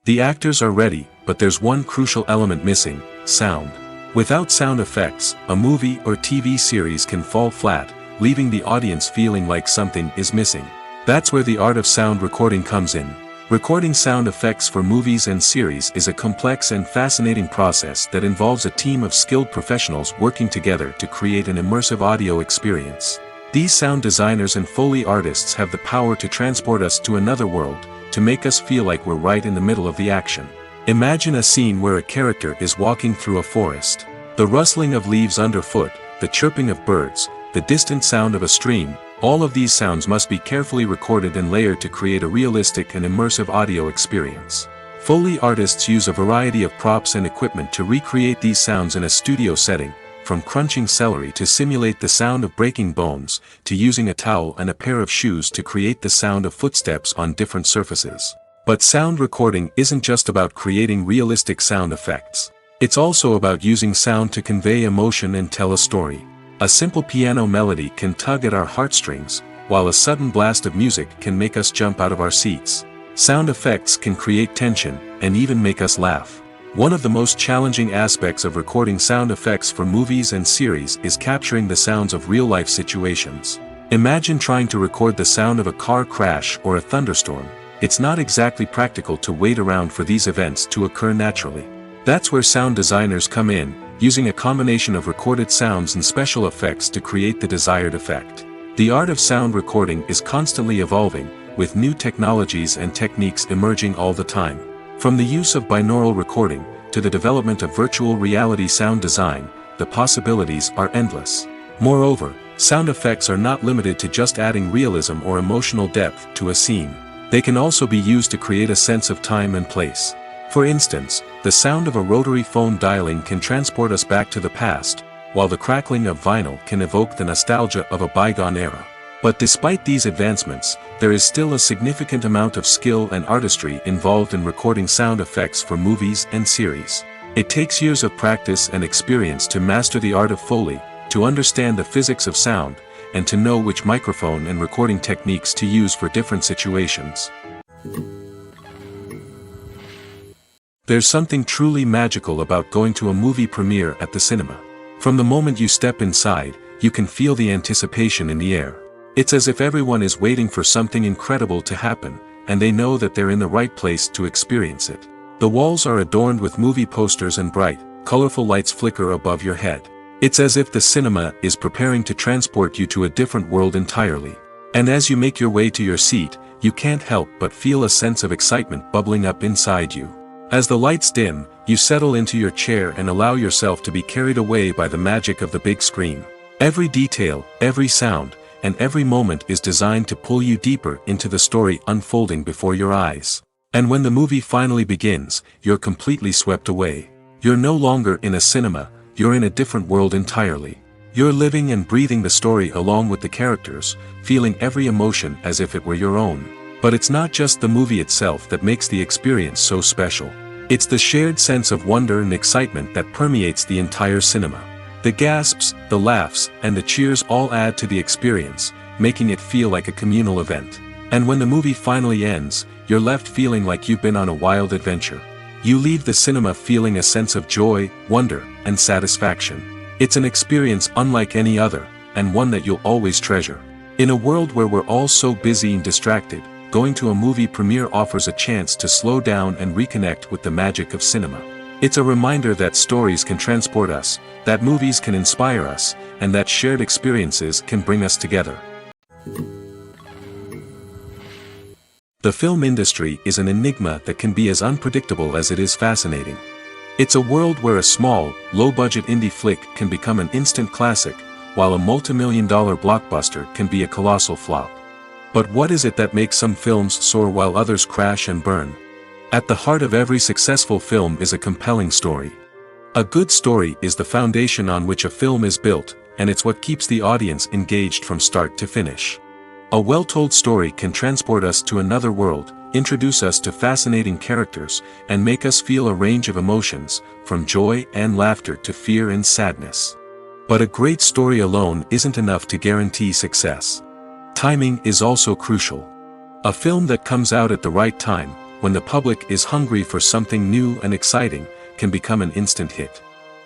The actors are ready, but there's one crucial element missing: sound. Without sound effects, a movie or TV series can fall flat, leaving the audience feeling like something is missing. That's where the art of sound recording comes in. Recording sound effects for movies and series is a complex and fascinating process that involves a team of skilled professionals working together to create an immersive audio experience. These sound designers and Foley artists have the power to transport us to another world, to make us feel like we're right in the middle of the action. Imagine a scene where a character is walking through a forest. The rustling of leaves underfoot, the chirping of birds, the distant sound of a stream, all of these sounds must be carefully recorded and layered to create a realistic and immersive audio experience. Foley artists use a variety of props and equipment to recreate these sounds in a studio setting, from crunching celery to simulate the sound of breaking bones, to using a towel and a pair of shoes to create the sound of footsteps on different surfaces. But sound recording isn't just about creating realistic sound effects. It's also about using sound to convey emotion and tell a story. A simple piano melody can tug at our heartstrings, while a sudden blast of music can make us jump out of our seats. Sound effects can create tension, and even make us laugh. One of the most challenging aspects of recording sound effects for movies and series is capturing the sounds of real-life situations. Imagine trying to record the sound of a car crash or a thunderstorm. It's not exactly practical to wait around for these events to occur naturally. That's where sound designers come in, using a combination of recorded sounds and special effects to create the desired effect. The art of sound recording is constantly evolving, with new technologies and techniques emerging all the time. From the use of binaural recording, to the development of virtual reality sound design, the possibilities are endless. Moreover, sound effects are not limited to just adding realism or emotional depth to a scene. They can also be used to create a sense of time and place. For instance, the sound of a rotary phone dialing can transport us back to the past, while the crackling of vinyl can evoke the nostalgia of a bygone era. But despite these advancements, there is still a significant amount of skill and artistry involved in recording sound effects for movies and series. It takes years of practice and experience to master the art of Foley, to understand the physics of sound, and to know which microphone and recording techniques to use for different situations. There's something truly magical about going to a movie premiere at the cinema. From the moment you step inside, you can feel the anticipation in the air. It's as if everyone is waiting for something incredible to happen, and they know that they're in the right place to experience it. The walls are adorned with movie posters and bright, colorful lights flicker above your head. It's as if the cinema is preparing to transport you to a different world entirely. And as you make your way to your seat, you can't help but feel a sense of excitement bubbling up inside you. As the lights dim, you settle into your chair and allow yourself to be carried away by the magic of the big screen. Every detail, every sound, and every moment is designed to pull you deeper into the story unfolding before your eyes. And when the movie finally begins, you're completely swept away. You're no longer in a cinema, you're in a different world entirely. You're living and breathing the story along with the characters, feeling every emotion as if it were your own. But it's not just the movie itself that makes the experience so special. It's the shared sense of wonder and excitement that permeates the entire cinema. The gasps, the laughs, and the cheers all add to the experience, making it feel like a communal event. And when the movie finally ends, you're left feeling like you've been on a wild adventure. You leave the cinema feeling a sense of joy, wonder, and satisfaction. It's an experience unlike any other, and one that you'll always treasure. In a world where we're all so busy and distracted, going to a movie premiere offers a chance to slow down and reconnect with the magic of cinema. It's a reminder that stories can transport us, that movies can inspire us, and that shared experiences can bring us together. The film industry is an enigma that can be as unpredictable as it is fascinating. It's a world where a small, low-budget indie flick can become an instant classic, while a multi-million-dollar blockbuster can be a colossal flop. But what is it that makes some films soar while others crash and burn? At the heart of every successful film is a compelling story. A good story is the foundation on which a film is built, and it's what keeps the audience engaged from start to finish. A well-told story can transport us to another world, introduce us to fascinating characters, and make us feel a range of emotions, from joy and laughter to fear and sadness. But a great story alone isn't enough to guarantee success. Timing is also crucial. A film that comes out at the right time, when the public is hungry for something new and exciting, can become an instant hit.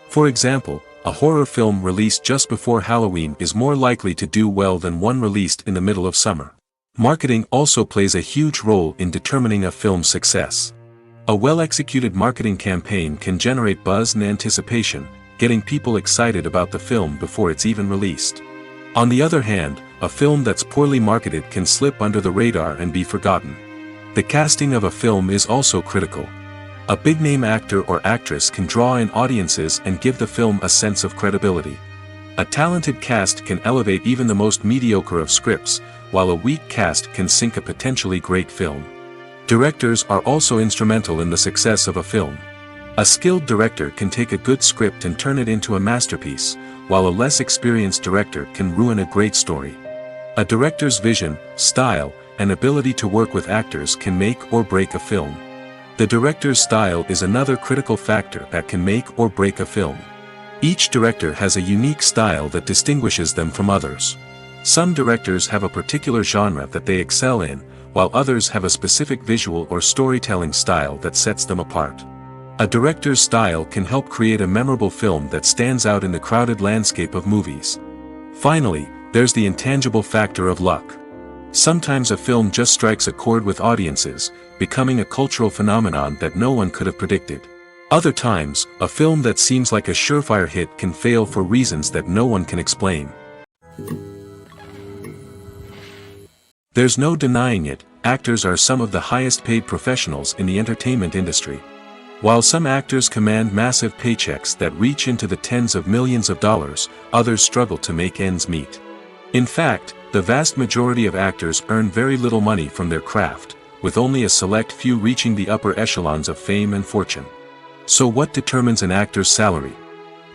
For example, a horror film released just before Halloween is more likely to do well than one released in the middle of summer. Marketing also plays a huge role in determining a film's success. A well-executed marketing campaign can generate buzz and anticipation, getting people excited about the film before it's even released. On the other hand, a film that's poorly marketed can slip under the radar and be forgotten. The casting of a film is also critical. A big-name actor or actress can draw in audiences and give the film a sense of credibility. A talented cast can elevate even the most mediocre of scripts, while a weak cast can sink a potentially great film. Directors are also instrumental in the success of a film. A skilled director can take a good script and turn it into a masterpiece, while a less experienced director can ruin a great story. A director's vision, style, and ability to work with actors can make or break a film. The director's style is another critical factor that can make or break a film. Each director has a unique style that distinguishes them from others. Some directors have a particular genre that they excel in, while others have a specific visual or storytelling style that sets them apart. A director's style can help create a memorable film that stands out in the crowded landscape of movies. Finally, there's the intangible factor of luck. Sometimes a film just strikes a chord with audiences, becoming a cultural phenomenon that no one could have predicted. Other times, a film that seems like a surefire hit can fail for reasons that no one can explain. There's no denying it, actors are some of the highest paid professionals in the entertainment industry. While some actors command massive paychecks that reach into the tens of millions of dollars, others struggle to make ends meet. In fact, the vast majority of actors earn very little money from their craft, with only a select few reaching the upper echelons of fame and fortune. So what determines an actor's salary?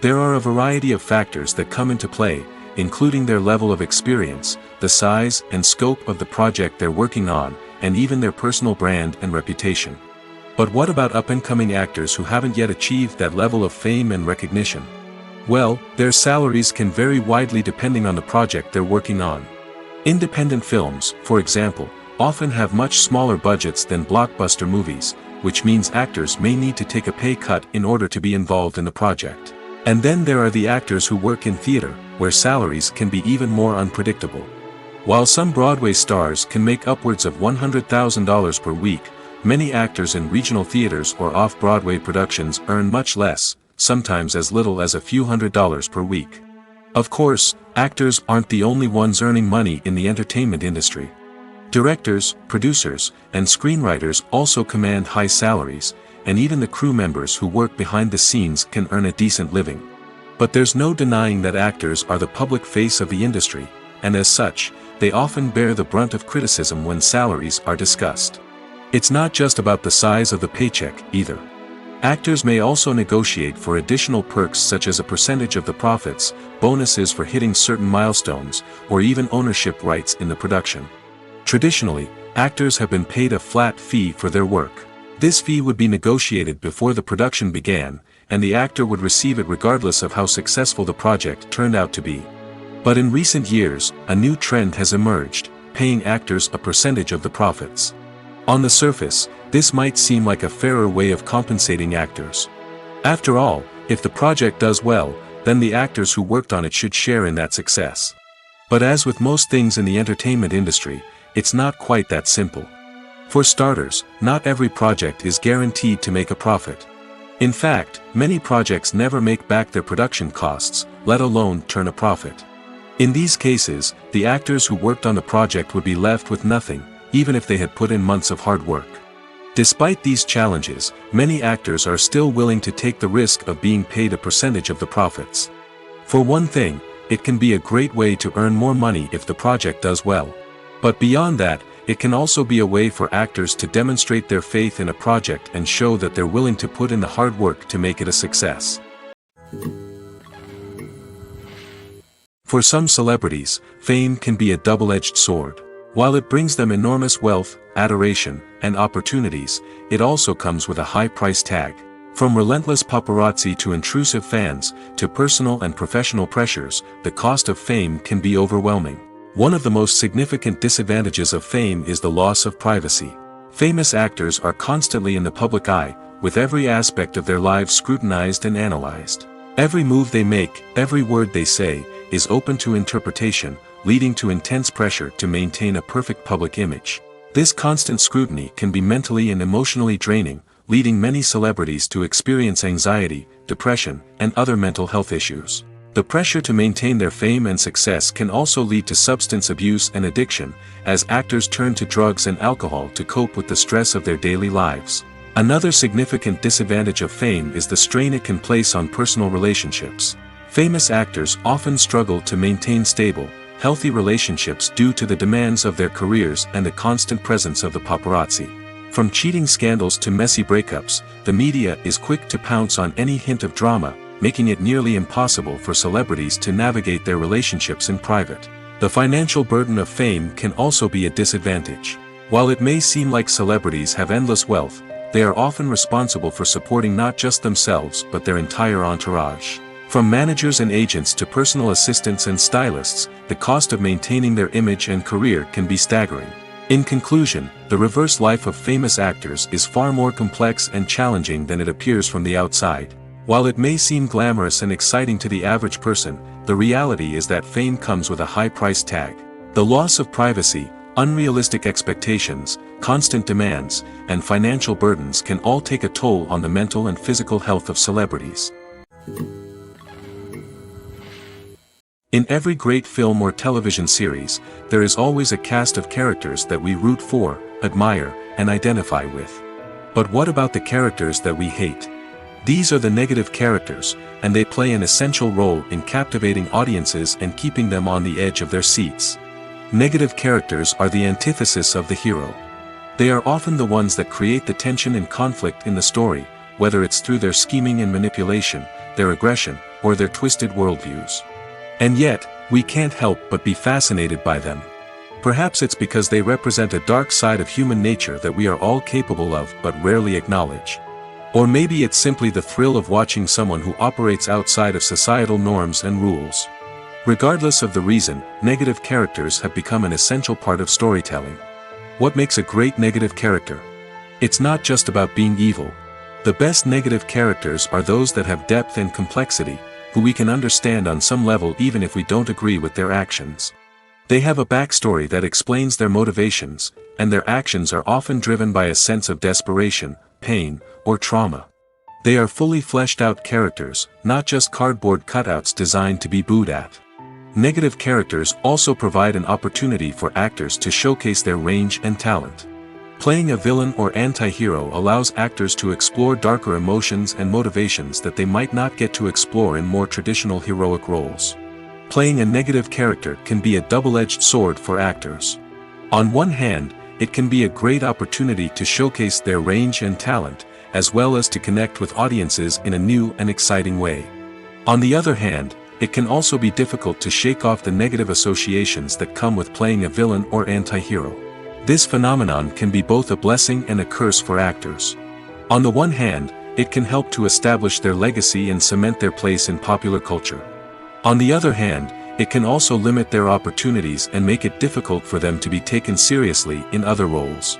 There are a variety of factors that come into play, including their level of experience, the size and scope of the project they're working on, and even their personal brand and reputation. But what about up-and-coming actors who haven't yet achieved that level of fame and recognition? Well, their salaries can vary widely depending on the project they're working on. Independent films, for example, often have much smaller budgets than blockbuster movies, which means actors may need to take a pay cut in order to be involved in the project. And then there are the actors who work in theater, where salaries can be even more unpredictable. While some Broadway stars can make upwards of $100,000 per week, many actors in regional theaters or off-Broadway productions earn much less, sometimes as little as a few $100s per week. Of course, actors aren't the only ones earning money in the entertainment industry. Directors, producers, and screenwriters also command high salaries, and even the crew members who work behind the scenes can earn a decent living. But there's no denying that actors are the public face of the industry, and as such, they often bear the brunt of criticism when salaries are discussed. It's not just about the size of the paycheck, either. Actors may also negotiate for additional perks such as a percentage of the profits, bonuses for hitting certain milestones, or even ownership rights in the production. Traditionally, actors have been paid a flat fee for their work. This fee would be negotiated before the production began, and the actor would receive it regardless of how successful the project turned out to be. But in recent years, a new trend has emerged, paying actors a percentage of the profits. On the surface, this might seem like a fairer way of compensating actors. After all, if the project does well, then the actors who worked on it should share in that success. But as with most things in the entertainment industry, it's not quite that simple. For starters, not every project is guaranteed to make a profit. In fact, many projects never make back their production costs, let alone turn a profit. In these cases, the actors who worked on the project would be left with nothing, even if they had put in months of hard work. Despite these challenges, many actors are still willing to take the risk of being paid a percentage of the profits. For one thing, it can be a great way to earn more money if the project does well. But beyond that, it can also be a way for actors to demonstrate their faith in a project and show that they're willing to put in the hard work to make it a success. For some celebrities, fame can be a double-edged sword. While it brings them enormous wealth, adoration, and opportunities, it also comes with a high price tag. From relentless paparazzi to intrusive fans, to personal and professional pressures, the cost of fame can be overwhelming. One of the most significant disadvantages of fame is the loss of privacy. Famous actors are constantly in the public eye, with every aspect of their lives scrutinized and analyzed. Every move they make, every word they say, is open to interpretation, leading to intense pressure to maintain a perfect public image. This constant scrutiny can be mentally and emotionally draining, leading many celebrities to experience anxiety, depression, and other mental health issues. The pressure to maintain their fame and success can also lead to substance abuse and addiction, as actors turn to drugs and alcohol to cope with the stress of their daily lives. Another significant disadvantage of fame is the strain it can place on personal relationships. Famous actors often struggle to maintain stable, healthy relationships due to the demands of their careers and the constant presence of the paparazzi. From cheating scandals to messy breakups, the media is quick to pounce on any hint of drama, making it nearly impossible for celebrities to navigate their relationships in private. The financial burden of fame can also be a disadvantage. While it may seem like celebrities have endless wealth, they are often responsible for supporting not just themselves but their entire entourage. From managers and agents to personal assistants and stylists, the cost of maintaining their image and career can be staggering. In conclusion, the reverse life of famous actors is far more complex and challenging than it appears from the outside. While it may seem glamorous and exciting to the average person, the reality is that fame comes with a high price tag. The loss of privacy, unrealistic expectations, constant demands, and financial burdens can all take a toll on the mental and physical health of celebrities. In every great film or television series, there is always a cast of characters that we root for, admire, and identify with. But what about the characters that we hate? These are the negative characters, and they play an essential role in captivating audiences and keeping them on the edge of their seats. Negative characters are the antithesis of the hero. They are often the ones that create the tension and conflict in the story, whether it's through their scheming and manipulation, their aggression, or their twisted worldviews. And yet, we can't help but be fascinated by them. Perhaps it's because they represent a dark side of human nature that we are all capable of but rarely acknowledge. Or maybe it's simply the thrill of watching someone who operates outside of societal norms and rules. Regardless of the reason, negative characters have become an essential part of storytelling. What makes a great negative character? It's not just about being evil. The best negative characters are those that have depth and complexity, who we can understand on some level even if we don't agree with their actions. They have a backstory that explains their motivations, and their actions are often driven by a sense of desperation, pain, or trauma. They are fully fleshed out characters, not just cardboard cutouts designed to be booed at. Negative characters also provide an opportunity for actors to showcase their range and talent. Playing a villain or anti-hero allows actors to explore darker emotions and motivations that they might not get to explore in more traditional heroic roles. Playing a negative character can be a double-edged sword for actors. On one hand, it can be a great opportunity to showcase their range and talent, as well as to connect with audiences in a new and exciting way. On the other hand, it can also be difficult to shake off the negative associations that come with playing a villain or anti-hero. This phenomenon can be both a blessing and a curse for actors. On the one hand, it can help to establish their legacy and cement their place in popular culture. On the other hand, it can also limit their opportunities and make it difficult for them to be taken seriously in other roles.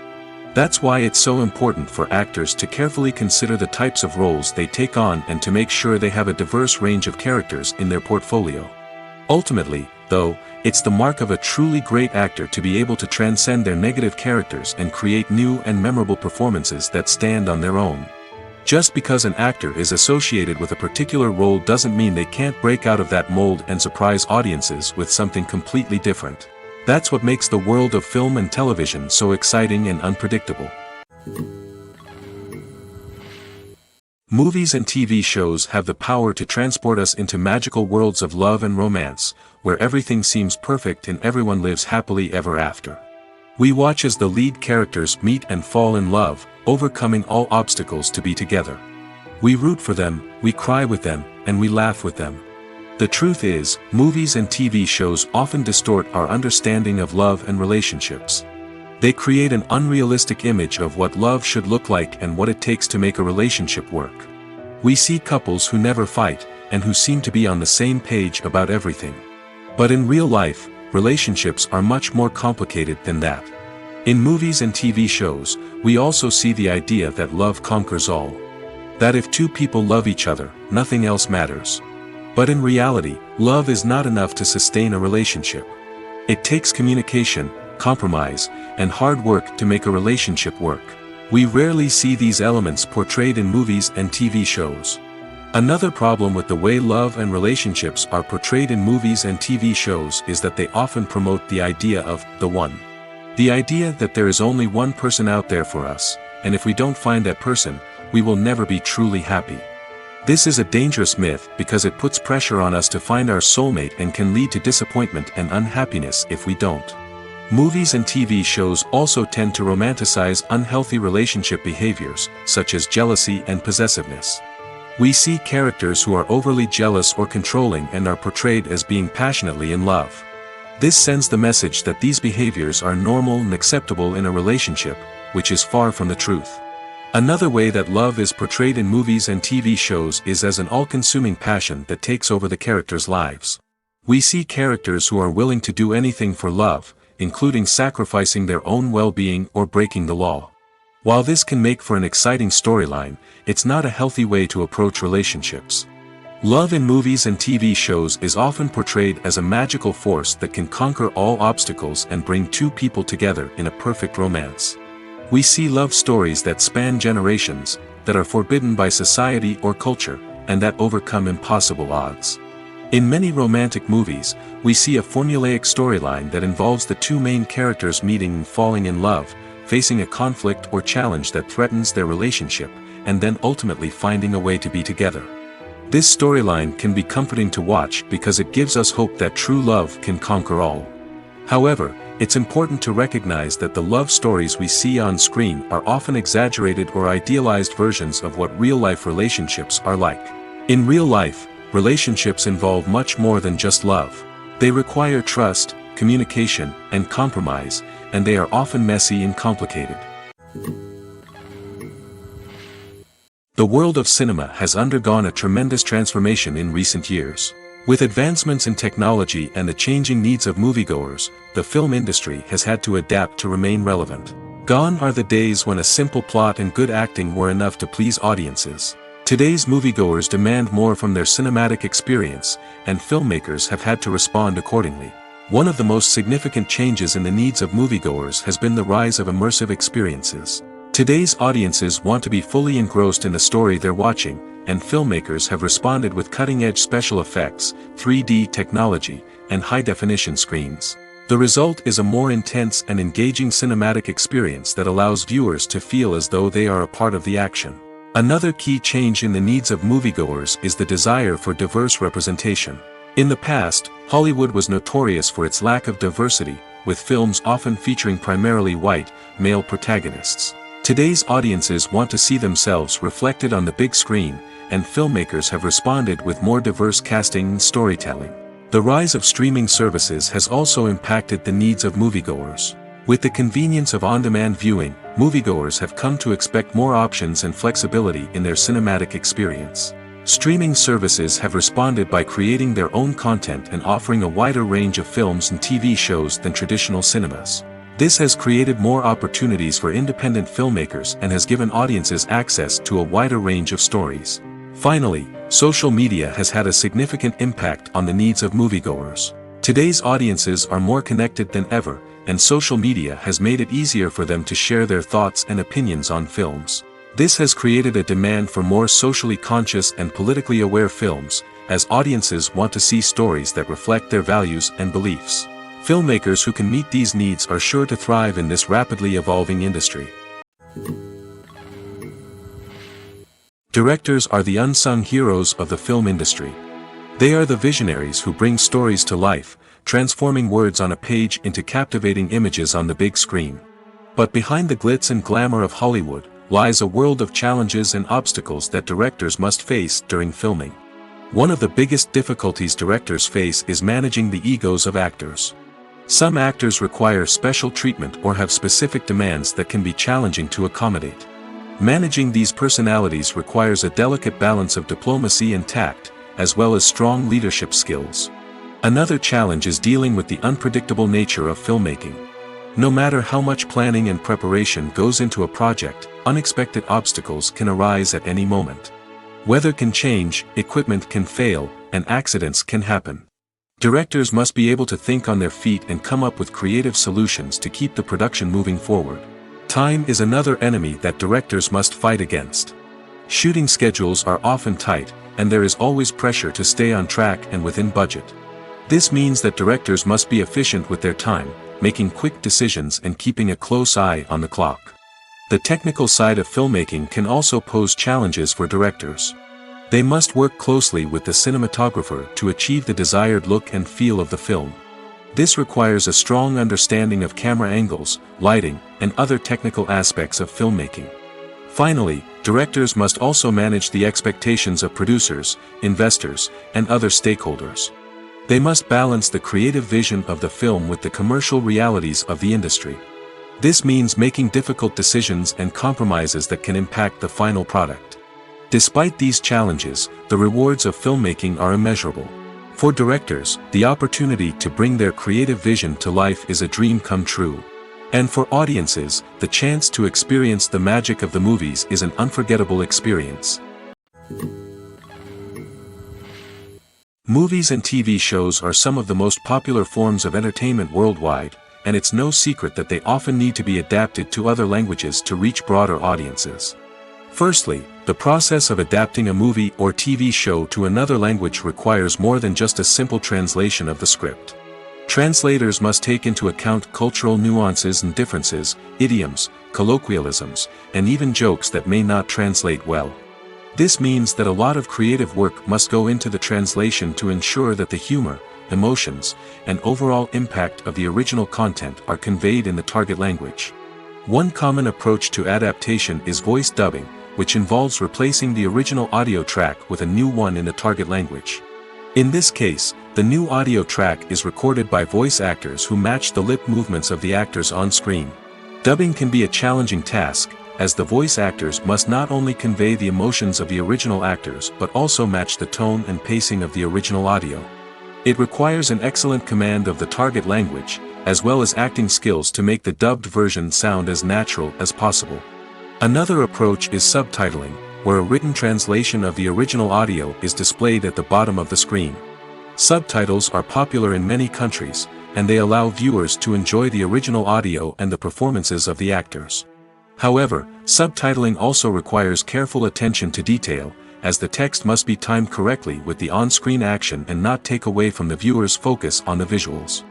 That's why it's so important for actors to carefully consider the types of roles they take on and to make sure they have a diverse range of characters in their portfolio. Ultimately, though, it's the mark of a truly great actor to be able to transcend their negative characters and create new and memorable performances that stand on their own. Just because an actor is associated with a particular role doesn't mean they can't break out of that mold and surprise audiences with something completely different. That's what makes the world of film and television so exciting and unpredictable. Movies and TV shows have the power to transport us into magical worlds of love and romance, where everything seems perfect and everyone lives happily ever after. We watch as the lead characters meet and fall in love, overcoming all obstacles to be together. We root for them, we cry with them, and we laugh with them. The truth is, movies and TV shows often distort our understanding of love and relationships. They create an unrealistic image of what love should look like and what it takes to make a relationship work. We see couples who never fight, and who seem to be on the same page about everything. But in real life, relationships are much more complicated than that. In movies and TV shows, we also see the idea that love conquers all. That if two people love each other, nothing else matters. But in reality, love is not enough to sustain a relationship. It takes communication, compromise, and hard work to make a relationship work. We rarely see these elements portrayed in movies and TV shows. Another problem with the way love and relationships are portrayed in movies and TV shows is that they often promote the idea of the one. The idea that there is only one person out there for us, and if we don't find that person, we will never be truly happy. This is a dangerous myth because it puts pressure on us to find our soulmate and can lead to disappointment and unhappiness if we don't. Movies and TV shows also tend to romanticize unhealthy relationship behaviors, such as jealousy and possessiveness. We see characters who are overly jealous or controlling and are portrayed as being passionately in love. This sends the message that these behaviors are normal and acceptable in a relationship, which is far from the truth. Another way that love is portrayed in movies and TV shows is as an all-consuming passion that takes over the characters' lives. We see characters who are willing to do anything for love, including sacrificing their own well-being or breaking the law. While this can make for an exciting storyline, it's not a healthy way to approach relationships. Love in movies and TV shows is often portrayed as a magical force that can conquer all obstacles and bring two people together in a perfect romance. We see love stories that span generations, that are forbidden by society or culture, and that overcome impossible odds. In many romantic movies, we see a formulaic storyline that involves the two main characters meeting and falling in love, facing a conflict or challenge that threatens their relationship, and then ultimately finding a way to be together. This storyline can be comforting to watch because it gives us hope that true love can conquer all. However, it's important to recognize that the love stories we see on screen are often exaggerated or idealized versions of what real-life relationships are like. In real life, relationships involve much more than just love. They require trust, communication, and compromise, and they are often messy and complicated. The world of cinema has undergone a tremendous transformation in recent years. With advancements in technology and the changing needs of moviegoers, the film industry has had to adapt to remain relevant. Gone are the days when a simple plot and good acting were enough to please audiences. Today's moviegoers demand more from their cinematic experience, and filmmakers have had to respond accordingly. One of the most significant changes in the needs of moviegoers has been the rise of immersive experiences. Today's audiences want to be fully engrossed in the story they're watching, and filmmakers have responded with cutting-edge special effects, 3D technology, and high-definition screens. The result is a more intense and engaging cinematic experience that allows viewers to feel as though they are a part of the action. Another key change in the needs of moviegoers is the desire for diverse representation. In the past, Hollywood was notorious for its lack of diversity, with films often featuring primarily white, male protagonists. Today's audiences want to see themselves reflected on the big screen, and filmmakers have responded with more diverse casting and storytelling. The rise of streaming services has also impacted the needs of moviegoers. With the convenience of on-demand viewing, moviegoers have come to expect more options and flexibility in their cinematic experience. Streaming services have responded by creating their own content and offering a wider range of films and TV shows than traditional cinemas. This has created more opportunities for independent filmmakers and has given audiences access to a wider range of stories. Finally, social media has had a significant impact on the needs of moviegoers. Today's audiences are more connected than ever, and social media has made it easier for them to share their thoughts and opinions on films. This has created a demand for more socially conscious and politically aware films, as audiences want to see stories that reflect their values and beliefs. Filmmakers who can meet these needs are sure to thrive in this rapidly evolving industry. Directors are the unsung heroes of the film industry. They are the visionaries who bring stories to life, transforming words on a page into captivating images on the big screen. But behind the glitz and glamour of Hollywood lies a world of challenges and obstacles that directors must face during filming. One of the biggest difficulties directors face is managing the egos of actors. Some actors require special treatment or have specific demands that can be challenging to accommodate. Managing these personalities requires a delicate balance of diplomacy and tact, as well as strong leadership skills. Another challenge is dealing with the unpredictable nature of filmmaking. No matter how much planning and preparation goes into a project, unexpected obstacles can arise at any moment. Weather can change, equipment can fail, and accidents can happen. Directors must be able to think on their feet and come up with creative solutions to keep the production moving forward. Time is another enemy that directors must fight against. Shooting schedules are often tight, and there is always pressure to stay on track and within budget. This means that directors must be efficient with their time, making quick decisions and keeping a close eye on the clock. The technical side of filmmaking can also pose challenges for directors. They must work closely with the cinematographer to achieve the desired look and feel of the film. This requires a strong understanding of camera angles, lighting, and other technical aspects of filmmaking. Finally, directors must also manage the expectations of producers, investors, and other stakeholders. They must balance the creative vision of the film with the commercial realities of the industry. This means making difficult decisions and compromises that can impact the final product. Despite these challenges, the rewards of filmmaking are immeasurable. For directors, the opportunity to bring their creative vision to life is a dream come true. And for audiences, the chance to experience the magic of the movies is an unforgettable experience. Movies and TV shows are some of the most popular forms of entertainment worldwide, and it's no secret that they often need to be adapted to other languages to reach broader audiences. Firstly, the process of adapting a movie or TV show to another language requires more than just a simple translation of the script. Translators must take into account cultural nuances and differences, idioms, colloquialisms, and even jokes that may not translate well. This means that a lot of creative work must go into the translation to ensure that the humor, emotions, and overall impact of the original content are conveyed in the target language. One common approach to adaptation is voice dubbing, which involves replacing the original audio track with a new one in the target language. In this case, the new audio track is recorded by voice actors who match the lip movements of the actors on screen. Dubbing can be a challenging task, as the voice actors must not only convey the emotions of the original actors but also match the tone and pacing of the original audio. It requires an excellent command of the target language, as well as acting skills to make the dubbed version sound as natural as possible. Another approach is subtitling, where a written translation of the original audio is displayed at the bottom of the screen. Subtitles are popular in many countries, and they allow viewers to enjoy the original audio and the performances of the actors. However, subtitling also requires careful attention to detail, as the text must be timed correctly with the on-screen action and not take away from the viewer's focus on the visuals.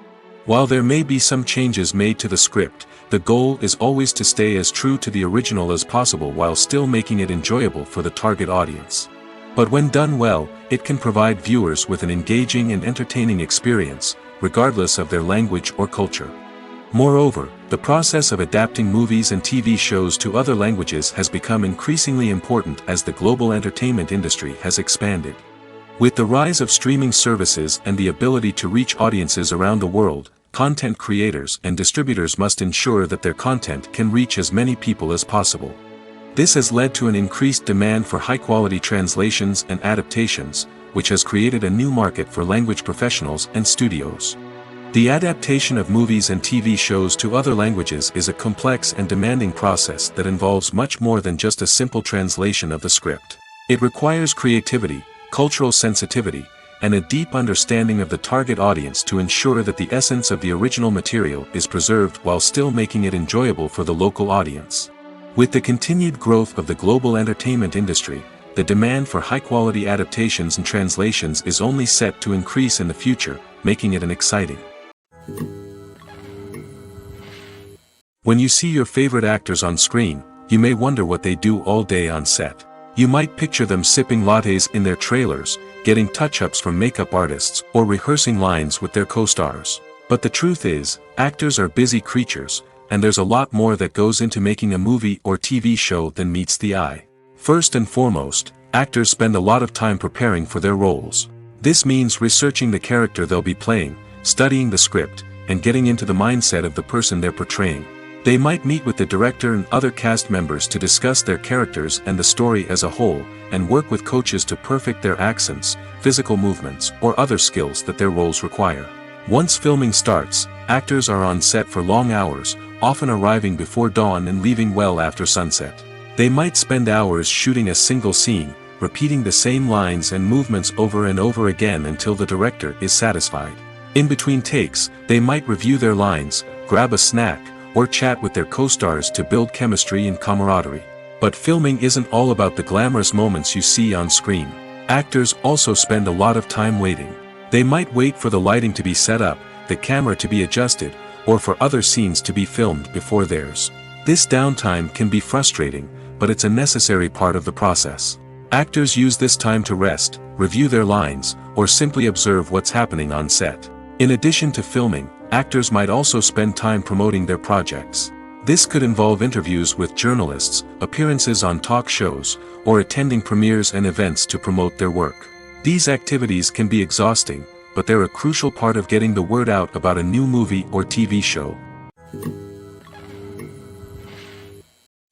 While there may be some changes made to the script, the goal is always to stay as true to the original as possible while still making it enjoyable for the target audience. But when done well, it can provide viewers with an engaging and entertaining experience, regardless of their language or culture. Moreover, the process of adapting movies and TV shows to other languages has become increasingly important as the global entertainment industry has expanded. With the rise of streaming services and the ability to reach audiences around the world, content creators and distributors must ensure that their content can reach as many people as possible. This has led to an increased demand for high-quality translations and adaptations, which has created a new market for language professionals and studios. The adaptation of movies and TV shows to other languages is a complex and demanding process that involves much more than just a simple translation of the script. It requires creativity, cultural sensitivity, and a deep understanding of the target audience to ensure that the essence of the original material is preserved while still making it enjoyable for the local audience. With the continued growth of the global entertainment industry, the demand for high-quality adaptations and translations is only set to increase in the future, making it an exciting. When you see your favorite actors on screen, you may wonder what they do all day on set. You might picture them sipping lattes in their trailers, getting touch-ups from makeup artists, or rehearsing lines with their co-stars. But the truth is, actors are busy creatures, and there's a lot more that goes into making a movie or TV show than meets the eye. First and foremost, actors spend a lot of time preparing for their roles. This means researching the character they'll be playing, studying the script, and getting into the mindset of the person they're portraying. They might meet with the director and other cast members to discuss their characters and the story as a whole, and work with coaches to perfect their accents, physical movements, or other skills that their roles require. Once filming starts, actors are on set for long hours, often arriving before dawn and leaving well after sunset. They might spend hours shooting a single scene, repeating the same lines and movements over and over again until the director is satisfied. In between takes, they might review their lines, grab a snack, or chat with their co-stars to build chemistry and camaraderie. But filming isn't all about the glamorous moments you see on screen. Actors also spend a lot of time waiting. They might wait for the lighting to be set up, the camera to be adjusted, or for other scenes to be filmed before theirs. This downtime can be frustrating, but it's a necessary part of the process. Actors use this time to rest, review their lines, or simply observe what's happening on set. In addition to filming, actors might also spend time promoting their projects. This could involve interviews with journalists, appearances on talk shows, or attending premieres and events to promote their work. These activities can be exhausting, but they're a crucial part of getting the word out about a new movie or TV show.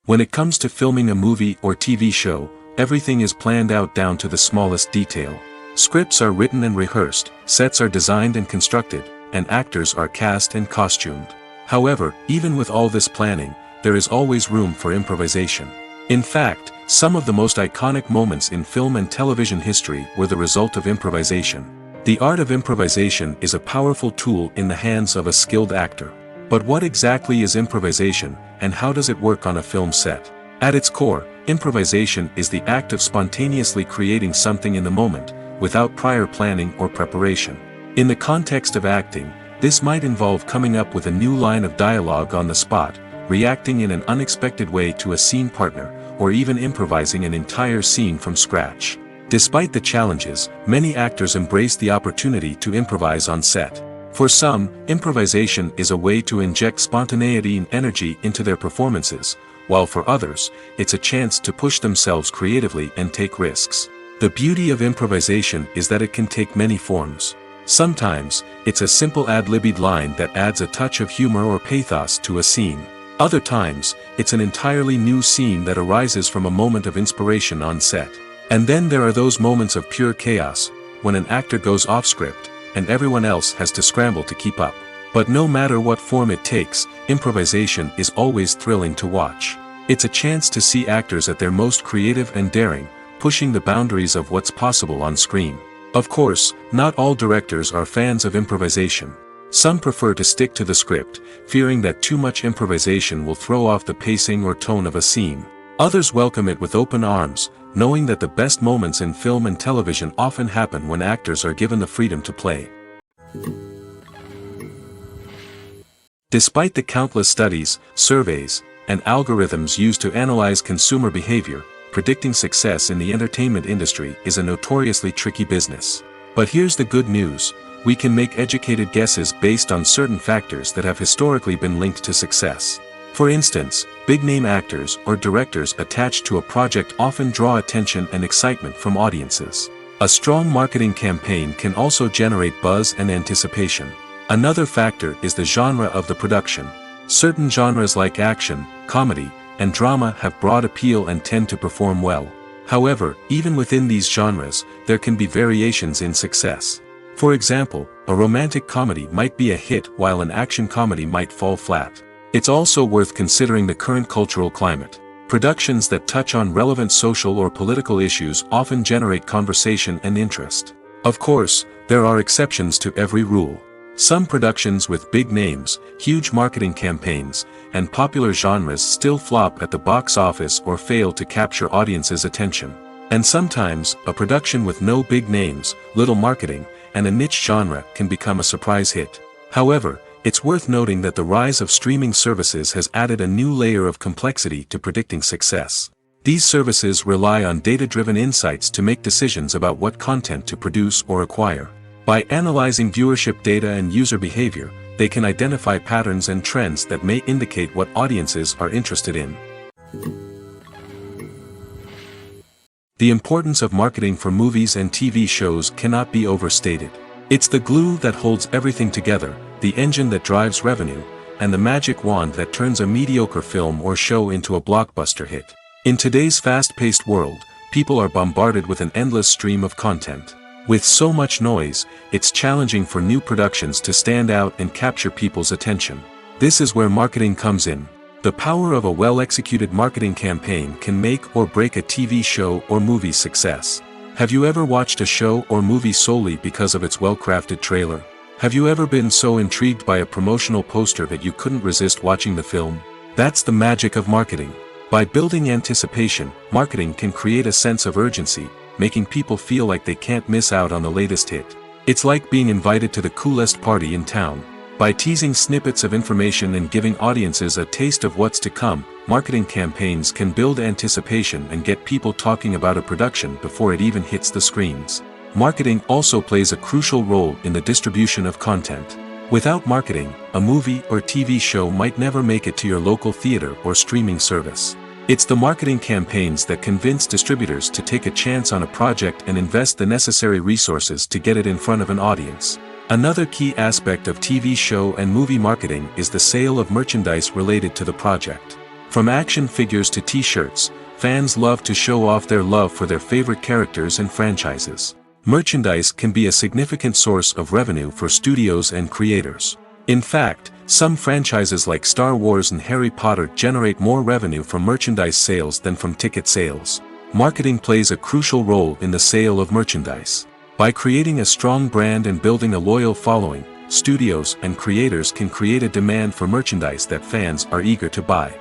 When it comes to filming a movie or TV show, everything is planned out down to the smallest detail. Scripts are written and rehearsed, sets are designed and constructed, and actors are cast and costumed. However, even with all this planning, there is always room for improvisation. In fact, some of the most iconic moments in film and television history were the result of improvisation. The art of improvisation is a powerful tool in the hands of a skilled actor. But what exactly is improvisation, and how does it work on a film set? At its core, improvisation is the act of spontaneously creating something in the moment, without prior planning or preparation. In the context of acting, this might involve coming up with a new line of dialogue on the spot, reacting in an unexpected way to a scene partner, or even improvising an entire scene from scratch. Despite the challenges, many actors embrace the opportunity to improvise on set. For some, improvisation is a way to inject spontaneity and energy into their performances, while for others, it's a chance to push themselves creatively and take risks. The beauty of improvisation is that it can take many forms. Sometimes, it's a simple ad-libbed line that adds a touch of humor or pathos to a scene. Other times, it's an entirely new scene that arises from a moment of inspiration on set. And then there are those moments of pure chaos, when an actor goes off script, and everyone else has to scramble to keep up. But no matter what form it takes, improvisation is always thrilling to watch. It's a chance to see actors at their most creative and daring, pushing the boundaries of what's possible on screen. Of course, not all directors are fans of improvisation. Some prefer to stick to the script, fearing that too much improvisation will throw off the pacing or tone of a scene. Others welcome it with open arms, knowing that the best moments in film and television often happen when actors are given the freedom to play. Despite the countless studies, surveys, and algorithms used to analyze consumer behavior, predicting success in the entertainment industry is a notoriously tricky business. But here's the good news: we can make educated guesses based on certain factors that have historically been linked to success. For instance, big-name actors or directors attached to a project often draw attention and excitement from audiences. A strong marketing campaign can also generate buzz and anticipation. Another factor is the genre of the production. Certain genres like action, comedy, and drama have broad appeal and tend to perform well. However, even within these genres, there can be variations in success. For example, a romantic comedy might be a hit while an action comedy might fall flat. It's also worth considering the current cultural climate. Productions that touch on relevant social or political issues often generate conversation and interest. Of course, there are exceptions to every rule. Some productions with big names, huge marketing campaigns, and popular genres still flop at the box office or fail to capture audiences' attention. And sometimes, a production with no big names, little marketing, and a niche genre can become a surprise hit. However, it's worth noting that the rise of streaming services has added a new layer of complexity to predicting success. These services rely on data-driven insights to make decisions about what content to produce or acquire. By analyzing viewership data and user behavior, they can identify patterns and trends that may indicate what audiences are interested in. The importance of marketing for movies and TV shows cannot be overstated. It's the glue that holds everything together, the engine that drives revenue, and the magic wand that turns a mediocre film or show into a blockbuster hit. In today's fast-paced world, people are bombarded with an endless stream of content. With so much noise, it's challenging for new productions to stand out and capture people's attention. This is where marketing comes in. The power of a well-executed marketing campaign can make or break a TV show or movie's success. Have you ever watched a show or movie solely because of its well-crafted trailer? Have you ever been so intrigued by a promotional poster that you couldn't resist watching the film? That's the magic of marketing. By building anticipation, marketing can create a sense of urgency, making people feel like they can't miss out on the latest hit. It's like being invited to the coolest party in town. By teasing snippets of information and giving audiences a taste of what's to come, marketing campaigns can build anticipation and get people talking about a production before it even hits the screens. Marketing also plays a crucial role in the distribution of content. Without marketing, a movie or TV show might never make it to your local theater or streaming service. It's the marketing campaigns that convince distributors to take a chance on a project and invest the necessary resources to get it in front of an audience. Another key aspect of TV show and movie marketing is the sale of merchandise related to the project. From action figures to t-shirts, fans love to show off their love for their favorite characters and franchises. Merchandise can be a significant source of revenue for studios and creators. In fact, some franchises like Star Wars and Harry Potter generate more revenue from merchandise sales than from ticket sales. Marketing plays a crucial role in the sale of merchandise. By creating a strong brand and building a loyal following, studios and creators can create a demand for merchandise that fans are eager to buy.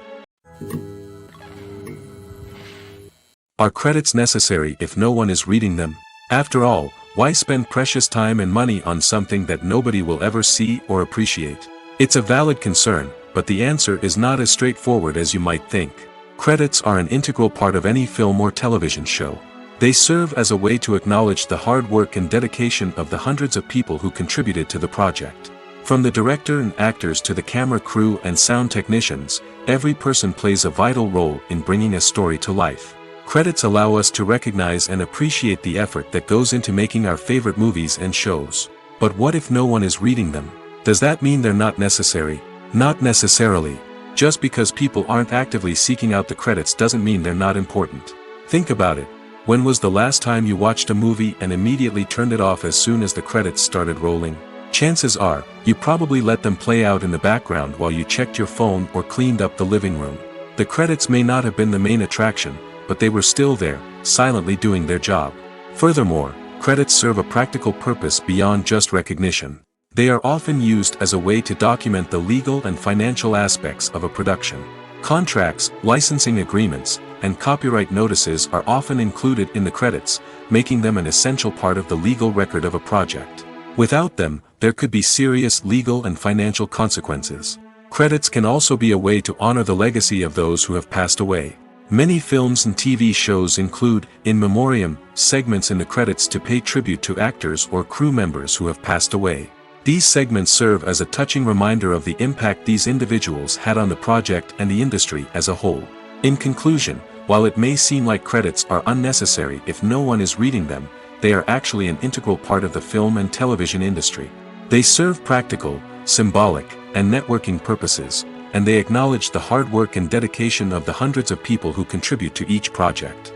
Are credits necessary if no one is reading them? After all, why spend precious time and money on something that nobody will ever see or appreciate? It's a valid concern, but the answer is not as straightforward as you might think. Credits are an integral part of any film or television show. They serve as a way to acknowledge the hard work and dedication of the hundreds of people who contributed to the project. From the director and actors to the camera crew and sound technicians, every person plays a vital role in bringing a story to life. Credits allow us to recognize and appreciate the effort that goes into making our favorite movies and shows. But what if no one is reading them? Does that mean they're not necessary? Not necessarily. Just because people aren't actively seeking out the credits doesn't mean they're not important. Think about it. When was the last time you watched a movie and immediately turned it off as soon as the credits started rolling? Chances are, you probably let them play out in the background while you checked your phone or cleaned up the living room. The credits may not have been the main attraction, but they were still there, silently doing their job. Furthermore, credits serve a practical purpose beyond just recognition. They are often used as a way to document the legal and financial aspects of a production. Contracts, licensing agreements, and copyright notices are often included in the credits, making them an essential part of the legal record of a project. Without them, there could be serious legal and financial consequences. Credits can also be a way to honor the legacy of those who have passed away. Many films and TV shows include, in memoriam, segments in the credits to pay tribute to actors or crew members who have passed away. These segments serve as a touching reminder of the impact these individuals had on the project and the industry as a whole. In conclusion, while it may seem like credits are unnecessary if no one is reading them, they are actually an integral part of the film and television industry. They serve practical, symbolic, and networking purposes, and they acknowledge the hard work and dedication of the hundreds of people who contribute to each project.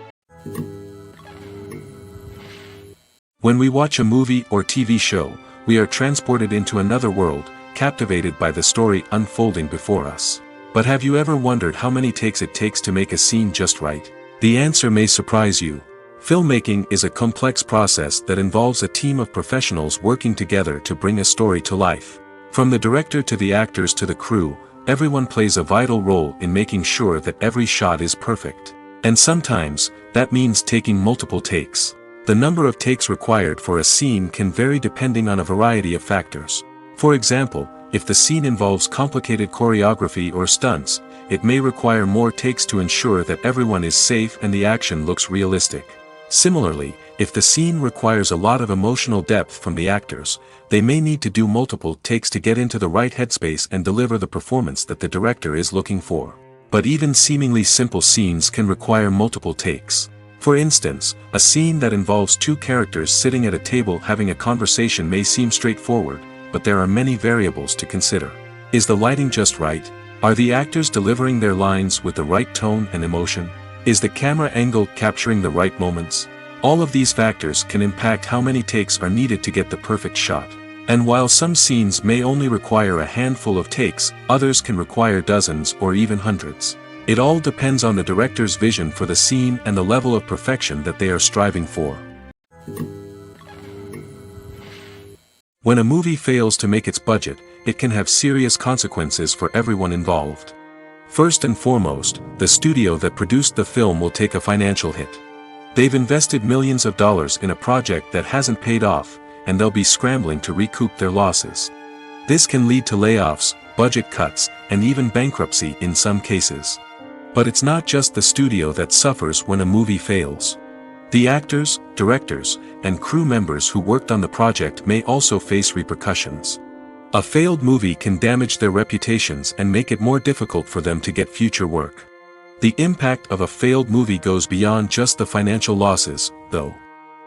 When we watch a movie or TV show, we are transported into another world, captivated by the story unfolding before us. But have you ever wondered how many takes it takes to make a scene just right? The answer may surprise you. Filmmaking is a complex process that involves a team of professionals working together to bring a story to life. From the director to the actors to the crew, everyone plays a vital role in making sure that every shot is perfect. And sometimes, that means taking multiple takes. The number of takes required for a scene can vary depending on a variety of factors. For example, if the scene involves complicated choreography or stunts, it may require more takes to ensure that everyone is safe and the action looks realistic. Similarly, if the scene requires a lot of emotional depth from the actors, they may need to do multiple takes to get into the right headspace and deliver the performance that the director is looking for. But even seemingly simple scenes can require multiple takes. For instance, a scene that involves two characters sitting at a table having a conversation may seem straightforward, but there are many variables to consider. Is the lighting just right? Are the actors delivering their lines with the right tone and emotion? Is the camera angle capturing the right moments? All of these factors can impact how many takes are needed to get the perfect shot. And while some scenes may only require a handful of takes, others can require dozens or even hundreds. It all depends on the director's vision for the scene and the level of perfection that they are striving for. When a movie fails to make its budget, it can have serious consequences for everyone involved. First and foremost, the studio that produced the film will take a financial hit. They've invested millions of dollars in a project that hasn't paid off, and they'll be scrambling to recoup their losses. This can lead to layoffs, budget cuts, and even bankruptcy in some cases. But it's not just the studio that suffers when a movie fails. The actors, directors, and crew members who worked on the project may also face repercussions. A failed movie can damage their reputations and make it more difficult for them to get future work. The impact of a failed movie goes beyond just the financial losses, though.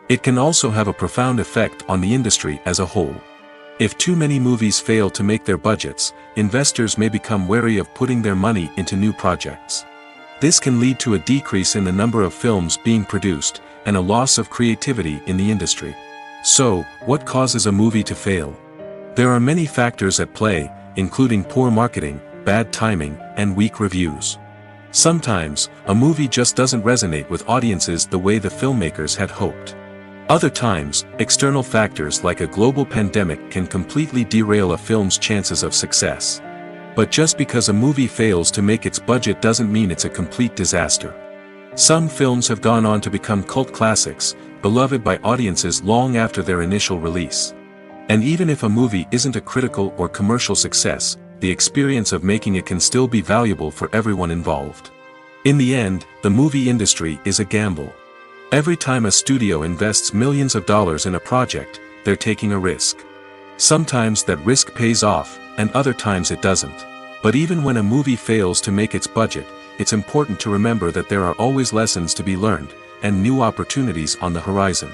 It can also have a profound effect on the industry as a whole. If too many movies fail to make their budgets, investors may become wary of putting their money into new projects. This can lead to a decrease in the number of films being produced, and a loss of creativity in the industry. So, what causes a movie to fail? There are many factors at play, including poor marketing, bad timing, and weak reviews. Sometimes, a movie just doesn't resonate with audiences the way the filmmakers had hoped. Other times, external factors like a global pandemic can completely derail a film's chances of success. But just because a movie fails to make its budget doesn't mean it's a complete disaster. Some films have gone on to become cult classics, beloved by audiences long after their initial release. And even if a movie isn't a critical or commercial success, the experience of making it can still be valuable for everyone involved. In the end, the movie industry is a gamble. Every time a studio invests millions of dollars in a project, they're taking a risk. Sometimes that risk pays off, and other times it doesn't. But even when a movie fails to make its budget, it's important to remember that there are always lessons to be learned, and new opportunities on the horizon.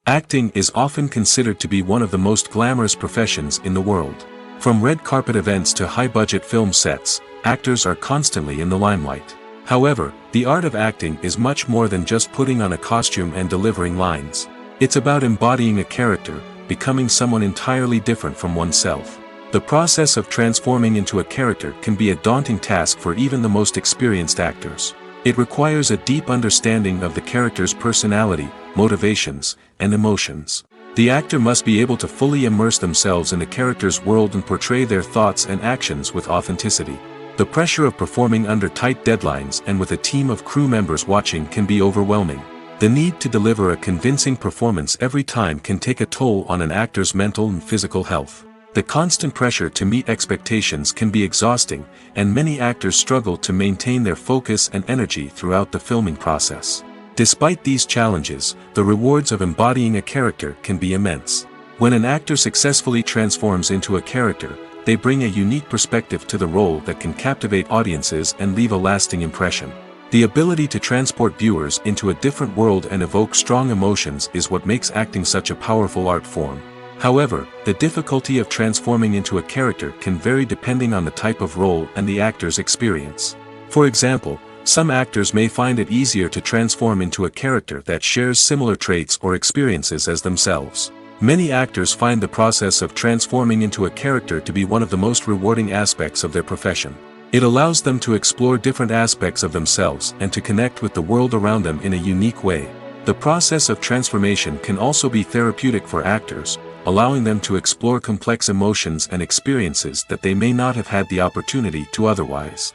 Acting is often considered to be one of the most glamorous professions in the world. From red carpet events to high-budget film sets, actors are constantly in the limelight. However, the art of acting is much more than just putting on a costume and delivering lines. It's about embodying a character, becoming someone entirely different from oneself. The process of transforming into a character can be a daunting task for even the most experienced actors. It requires a deep understanding of the character's personality, motivations, and emotions. The actor must be able to fully immerse themselves in the character's world and portray their thoughts and actions with authenticity. The pressure of performing under tight deadlines and with a team of crew members watching can be overwhelming. The need to deliver a convincing performance every time can take a toll on an actor's mental and physical health. The constant pressure to meet expectations can be exhausting, and many actors struggle to maintain their focus and energy throughout the filming process. Despite these challenges, the rewards of embodying a character can be immense. When an actor successfully transforms into a character, they bring a unique perspective to the role that can captivate audiences and leave a lasting impression. The ability to transport viewers into a different world and evoke strong emotions is what makes acting such a powerful art form. However, the difficulty of transforming into a character can vary depending on the type of role and the actor's experience. For example, some actors may find it easier to transform into a character that shares similar traits or experiences as themselves. Many actors find the process of transforming into a character to be one of the most rewarding aspects of their profession. It allows them to explore different aspects of themselves and to connect with the world around them in a unique way. The process of transformation can also be therapeutic for actors, allowing them to explore complex emotions and experiences that they may not have had the opportunity to otherwise.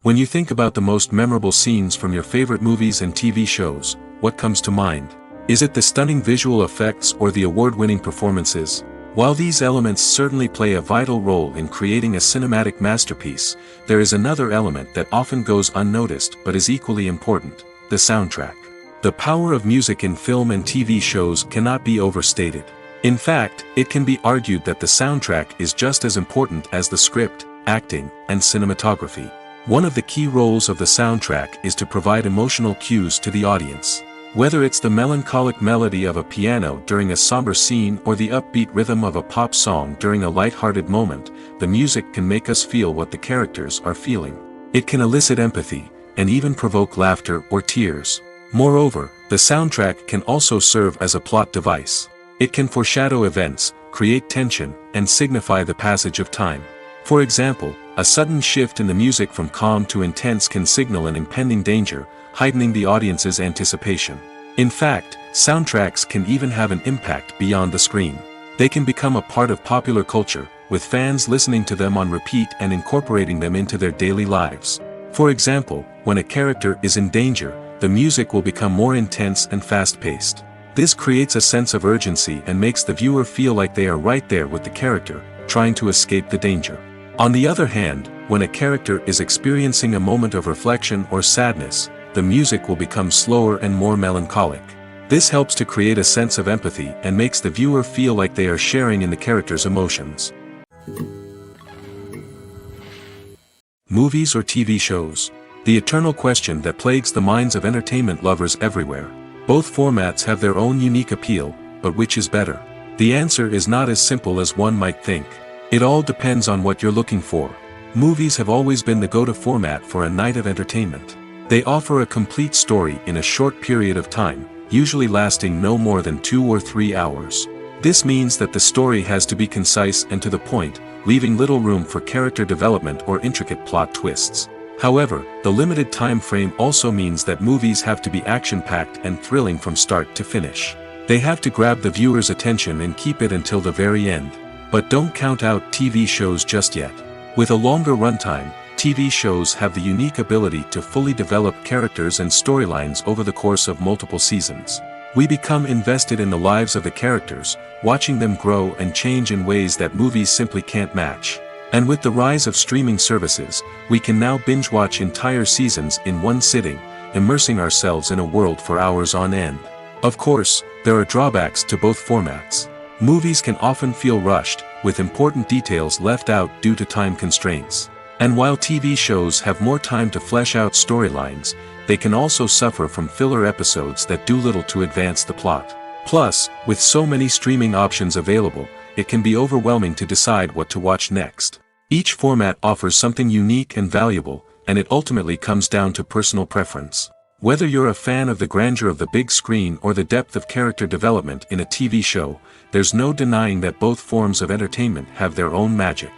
When you think about the most memorable scenes from your favorite movies and TV shows, what comes to mind? Is it the stunning visual effects or the award-winning performances? While these elements certainly play a vital role in creating a cinematic masterpiece, there is another element that often goes unnoticed but is equally important: the soundtrack. The power of music in film and TV shows cannot be overstated. In fact, it can be argued that the soundtrack is just as important as the script, acting, and cinematography. One of the key roles of the soundtrack is to provide emotional cues to the audience. Whether it's the melancholic melody of a piano during a somber scene or the upbeat rhythm of a pop song during a light-hearted moment, the music can make us feel what the characters are feeling. It can elicit empathy, and even provoke laughter or tears. Moreover, the soundtrack can also serve as a plot device. It can foreshadow events, create tension, and signify the passage of time. For example, a sudden shift in the music from calm to intense can signal an impending danger, heightening the audience's anticipation. In fact, soundtracks can even have an impact beyond the screen. They can become a part of popular culture, with fans listening to them on repeat and incorporating them into their daily lives. For example, when a character is in danger, the music will become more intense and fast-paced. This creates a sense of urgency and makes the viewer feel like they are right there with the character, trying to escape the danger. On the other hand, when a character is experiencing a moment of reflection or sadness, the music will become slower and more melancholic. This helps to create a sense of empathy and makes the viewer feel like they are sharing in the character's emotions. Movies or TV shows? The eternal question that plagues the minds of entertainment lovers everywhere. Both formats have their own unique appeal, but which is better? The answer is not as simple as one might think. It all depends on what you're looking for. Movies have always been the go-to format for a night of entertainment. They offer a complete story in a short period of time, usually lasting no more than 2 or 3 hours. This means that the story has to be concise and to the point, leaving little room for character development or intricate plot twists. However, the limited time frame also means that movies have to be action-packed and thrilling from start to finish. They have to grab the viewer's attention and keep it until the very end. But don't count out TV shows just yet. With a longer runtime, TV shows have the unique ability to fully develop characters and storylines over the course of multiple seasons. We become invested in the lives of the characters, watching them grow and change in ways that movies simply can't match. And with the rise of streaming services, we can now binge-watch entire seasons in one sitting, immersing ourselves in a world for hours on end. Of course, there are drawbacks to both formats. Movies can often feel rushed, with important details left out due to time constraints. And while TV shows have more time to flesh out storylines, they can also suffer from filler episodes that do little to advance the plot. Plus, with so many streaming options available, it can be overwhelming to decide what to watch next. Each format offers something unique and valuable, and it ultimately comes down to personal preference. Whether you're a fan of the grandeur of the big screen or the depth of character development in a TV show, there's no denying that both forms of entertainment have their own magic.